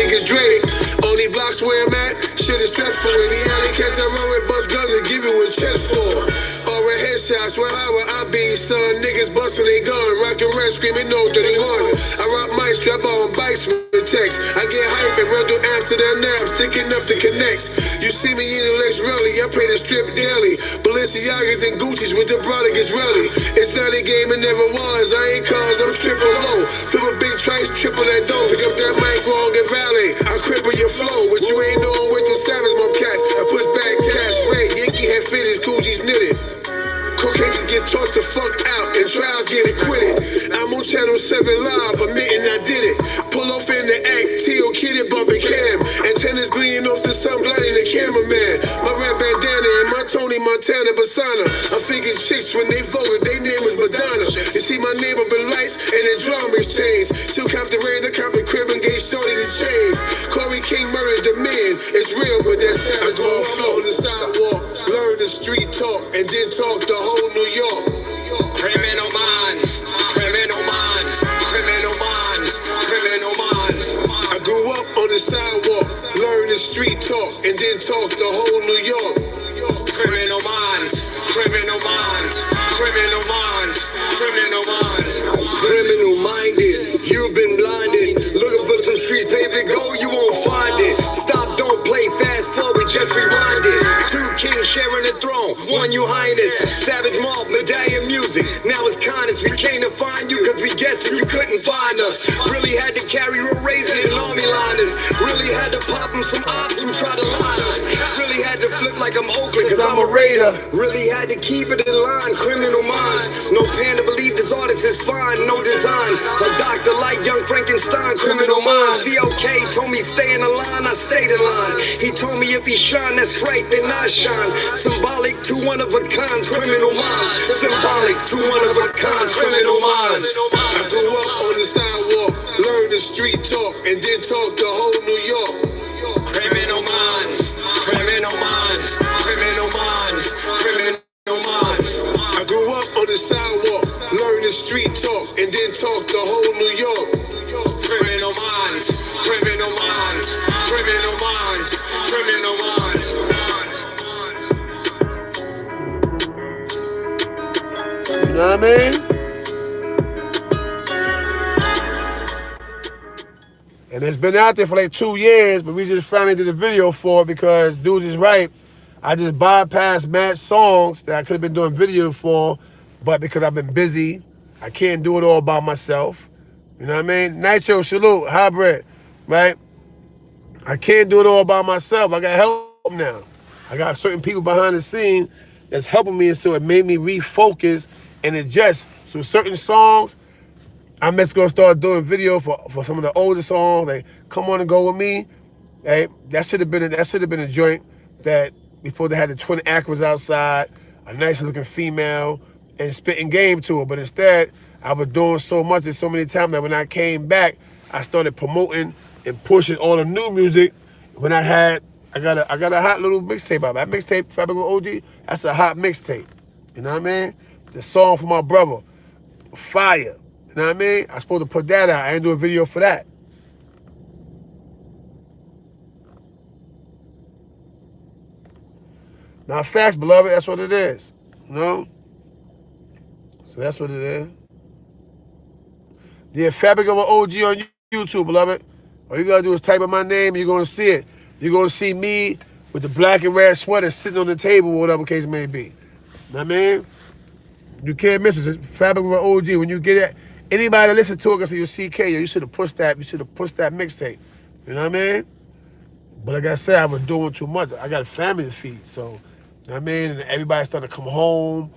gets dreaded. Only blocks where I'm at, shit is stressful. In the alley cats I run with bust guns and give you a chest for. Or a headshots, where I be, son. Niggas bustin' they gun, rockin' red, screaming no 31. I rock my strap on bikes with text. I get hype and run through Amsterdam now, sticking up the connects. You see me in the Lex Rally, I pay the strip daily. Balenciagas and Gucci's with the brother gets rally. It's not a game, it never was. I ain't cars, I'm triple low. Flip a big trice, triple that dough. Pick up that mic, wrong and valley. I cripple your flow, but you ain't knowing with them savage mom cats. I push back cats, red, Yankee head fitters, Coogie's knitted. Cocaine get tossed the fuck out and trials get acquitted. I'm on Channel 7 Live, admitting I did it. Pull off in the act, T.O. kidded bumping cam. Antennas gleaming off the sun, blinding the cameraman. My red bandana and my Tony Montana persona. I'm thinking chicks when they voted, they name was Madonna. You see my name up in lights and the drum exchange. Still cop the rain, I cop the crib and gave shorty the chains. Corey King murdered the man. It's real, but that savage more flow on the sidewalk. Learn the street talk and then talk the whole New York. Criminal minds. I grew up on the sidewalk, learned the street talk, and then talk the whole New York. Criminal minds. Criminal minded, you've been blinded. Looking for some street paper, go, you won't find it. Stop, don't play, fast forward, just rewind it. Two kings sharing the throne, one you highness. Savage mob, medallion music, now it's kindness. We came to find you cause we guessed you couldn't find us. Really had to carry a razor and army liners. Really had to pop them some ops who try to line us. Really had to flip like I'm Oakland cause I'm a Raider. Really had to keep it in line, criminal minds. No pan to believe this artist is fine, no design. A doctor like young Frankenstein, criminal minds. COK told me stay in the line, I stayed in line. He told me if he shine, that's right, then I shine. Symbolic to one of a kind, criminal minds. Symbolic to one of a kind, criminal minds. I grew up on the sidewalk, learned the street talk, and then talk the whole New York. Criminal minds. I grew up on the sidewalk, learned the street talk, and then talk the whole New York. Criminal minds. You know what I mean? And it's been out there for like 2 years, but we just finally did a video for it because dudes is right. I just bypassed mad songs that I could have been doing video for, but because I've been busy, I can't do it all by myself. You know what I mean? Nitro, salute, hybrid, right? I can't do it all by myself. I got help now. I got certain people behind the scene that's helping me, and so it made me refocus and adjust. So certain songs, I'm just gonna start doing video for some of the older songs. Like Come On and Go With Me. Hey, that should have been a joint that before they had the twin Acras outside, a nice looking female, and spitting game to her. But instead, I was doing so much and so many times that when I came back, I started promoting and pushing all the new music. When I got a hot little mixtape out. That mixtape, Fabric with OG, that's a hot mixtape. You know what I mean? The song for my brother, Fire. You know what I mean? I was supposed to put that out. I ain't do a video for that. Now, facts, beloved, that's what it is. You know? So that's what it is. Yeah, Fabric of an OG on YouTube, beloved. All you gotta do is type in my name and you're gonna see it. You're gonna see me with the black and red sweater sitting on the table, whatever case may be. You know what I mean? You can't miss it. It's Fabric of an OG. When you get it, anybody that listen to it can say, you CK, you should have pushed that mixtape. You know what I mean? But like I said, I was doing too much. I got a family to feed, so, you know what I mean? And everybody's starting to come home,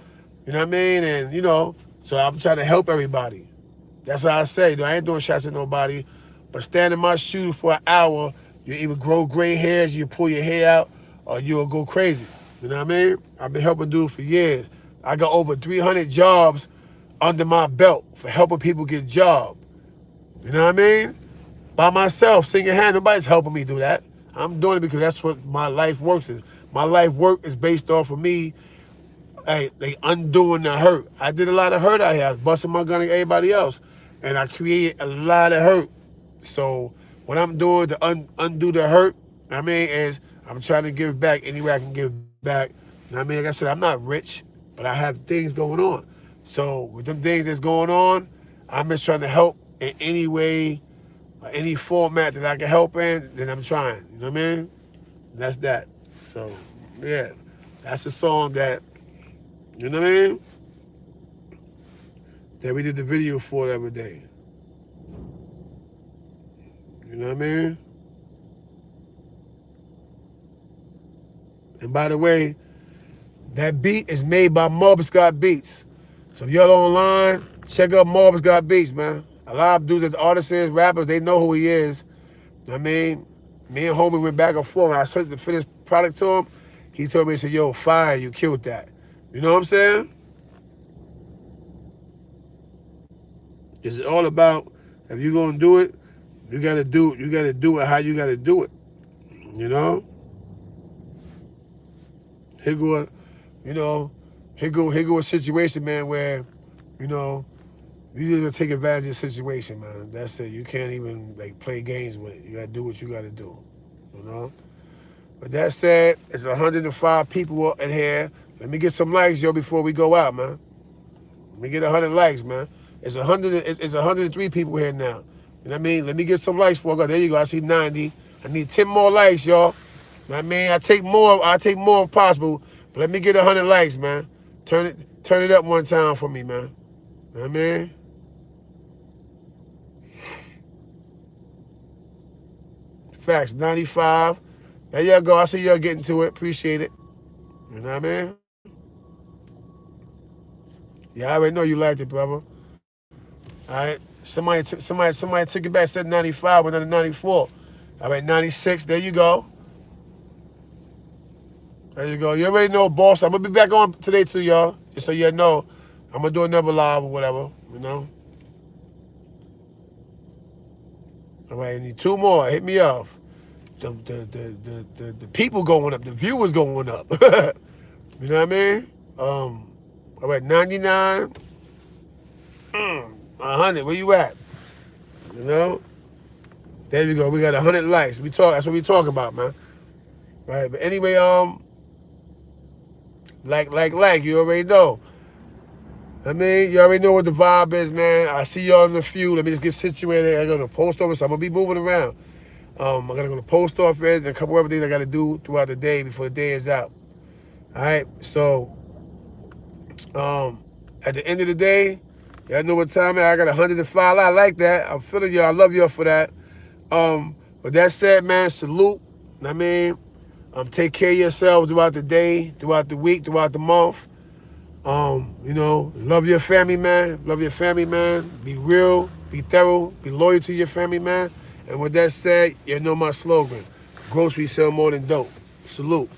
you know what I mean? And, you know, so I'm trying to help everybody. That's how I say, I ain't doing shots at nobody, but stand in my shoes for an hour, you either grow gray hairs, you pull your hair out, or you'll go crazy. You know what I mean? I've been helping dudes for years. I got over 300 jobs under my belt for helping people get jobs. You know what I mean? By myself, single hand, nobody's helping me do that. I'm doing it because that's what my life works is. My life work is based off of me, they undoing the hurt. I did a lot of hurt out here. I was busting my gun like everybody else. And I created a lot of hurt. So what I'm doing to undo the hurt, I mean, is I'm trying to give back any way I can give back. You know what I mean? Like I said, I'm not rich, but I have things going on. So with them things that's going on, I'm just trying to help in any way, any format that I can help in, then I'm trying. You know what I mean? And that's that. So, yeah. That's a song that, you know what I mean? That we did the video for the other day. You know what I mean? And by the way, that beat is made by Marvin Scott Beats. So if y'all online, check out Marvin Scott Beats, man. A lot of dudes that artists, rappers, they know who he is. You know what I mean? Me and homie went back and forth. When I sent the finished product to him, he told me, he said, yo, fire, you killed that. You know what I'm saying? It's all about, if you're gonna do it, you gotta do it how you gotta do it. You know? Here go a situation, man, where, you know, you just gotta take advantage of the situation, man. That's it. You can't even play games with it. You gotta do what you gotta do. You know? But that said, it's 105 people in here. Let me get some likes, yo, before we go out, man. Let me get 100 likes, man. It's 103 people here now. You know what I mean? Let me get some likes for it. There you go. I see 90. I need 10 more likes, y'all. You know what I mean? I take more if possible. But let me get 100 likes, man. Turn it up one time for me, man. You know what I mean? Facts, 95. There y'all go. I see y'all getting to it. Appreciate it. You know what I mean? Yeah, I already know you liked it, brother. All right. Somebody took it back, said 95, went down to 94. All right, 96. There you go. There you go. You already know, boss. I'm going to be back on today too, y'all. Just so you know. I'm going to do another live or whatever, you know. All right, I need 2 more. Hit me off. The people going up. The viewers going up. You know what I mean? All right, 99. 100. Where you at? You know? There we go. We got 100 likes. That's what we talk about, man. Right. But anyway, like, you already know. I mean, you already know what the vibe is, man. I see y'all in a few. Let me just get situated. I go to the post office. I'm gonna be moving around. I gotta go to the post office and a couple other things I gotta do throughout the day before the day is out. All right. So, at the end of the day, y'all know what time it is. I got 105. I like that. I'm feeling y'all. I love y'all for that. With that said, man, salute. I mean, take care of yourselves throughout the day, throughout the week, throughout the month. You know, love your family, man. Love your family, man. Be real, be thorough, be loyal to your family, man. And with that said, you know my slogan. Groceries sell more than dope. Salute.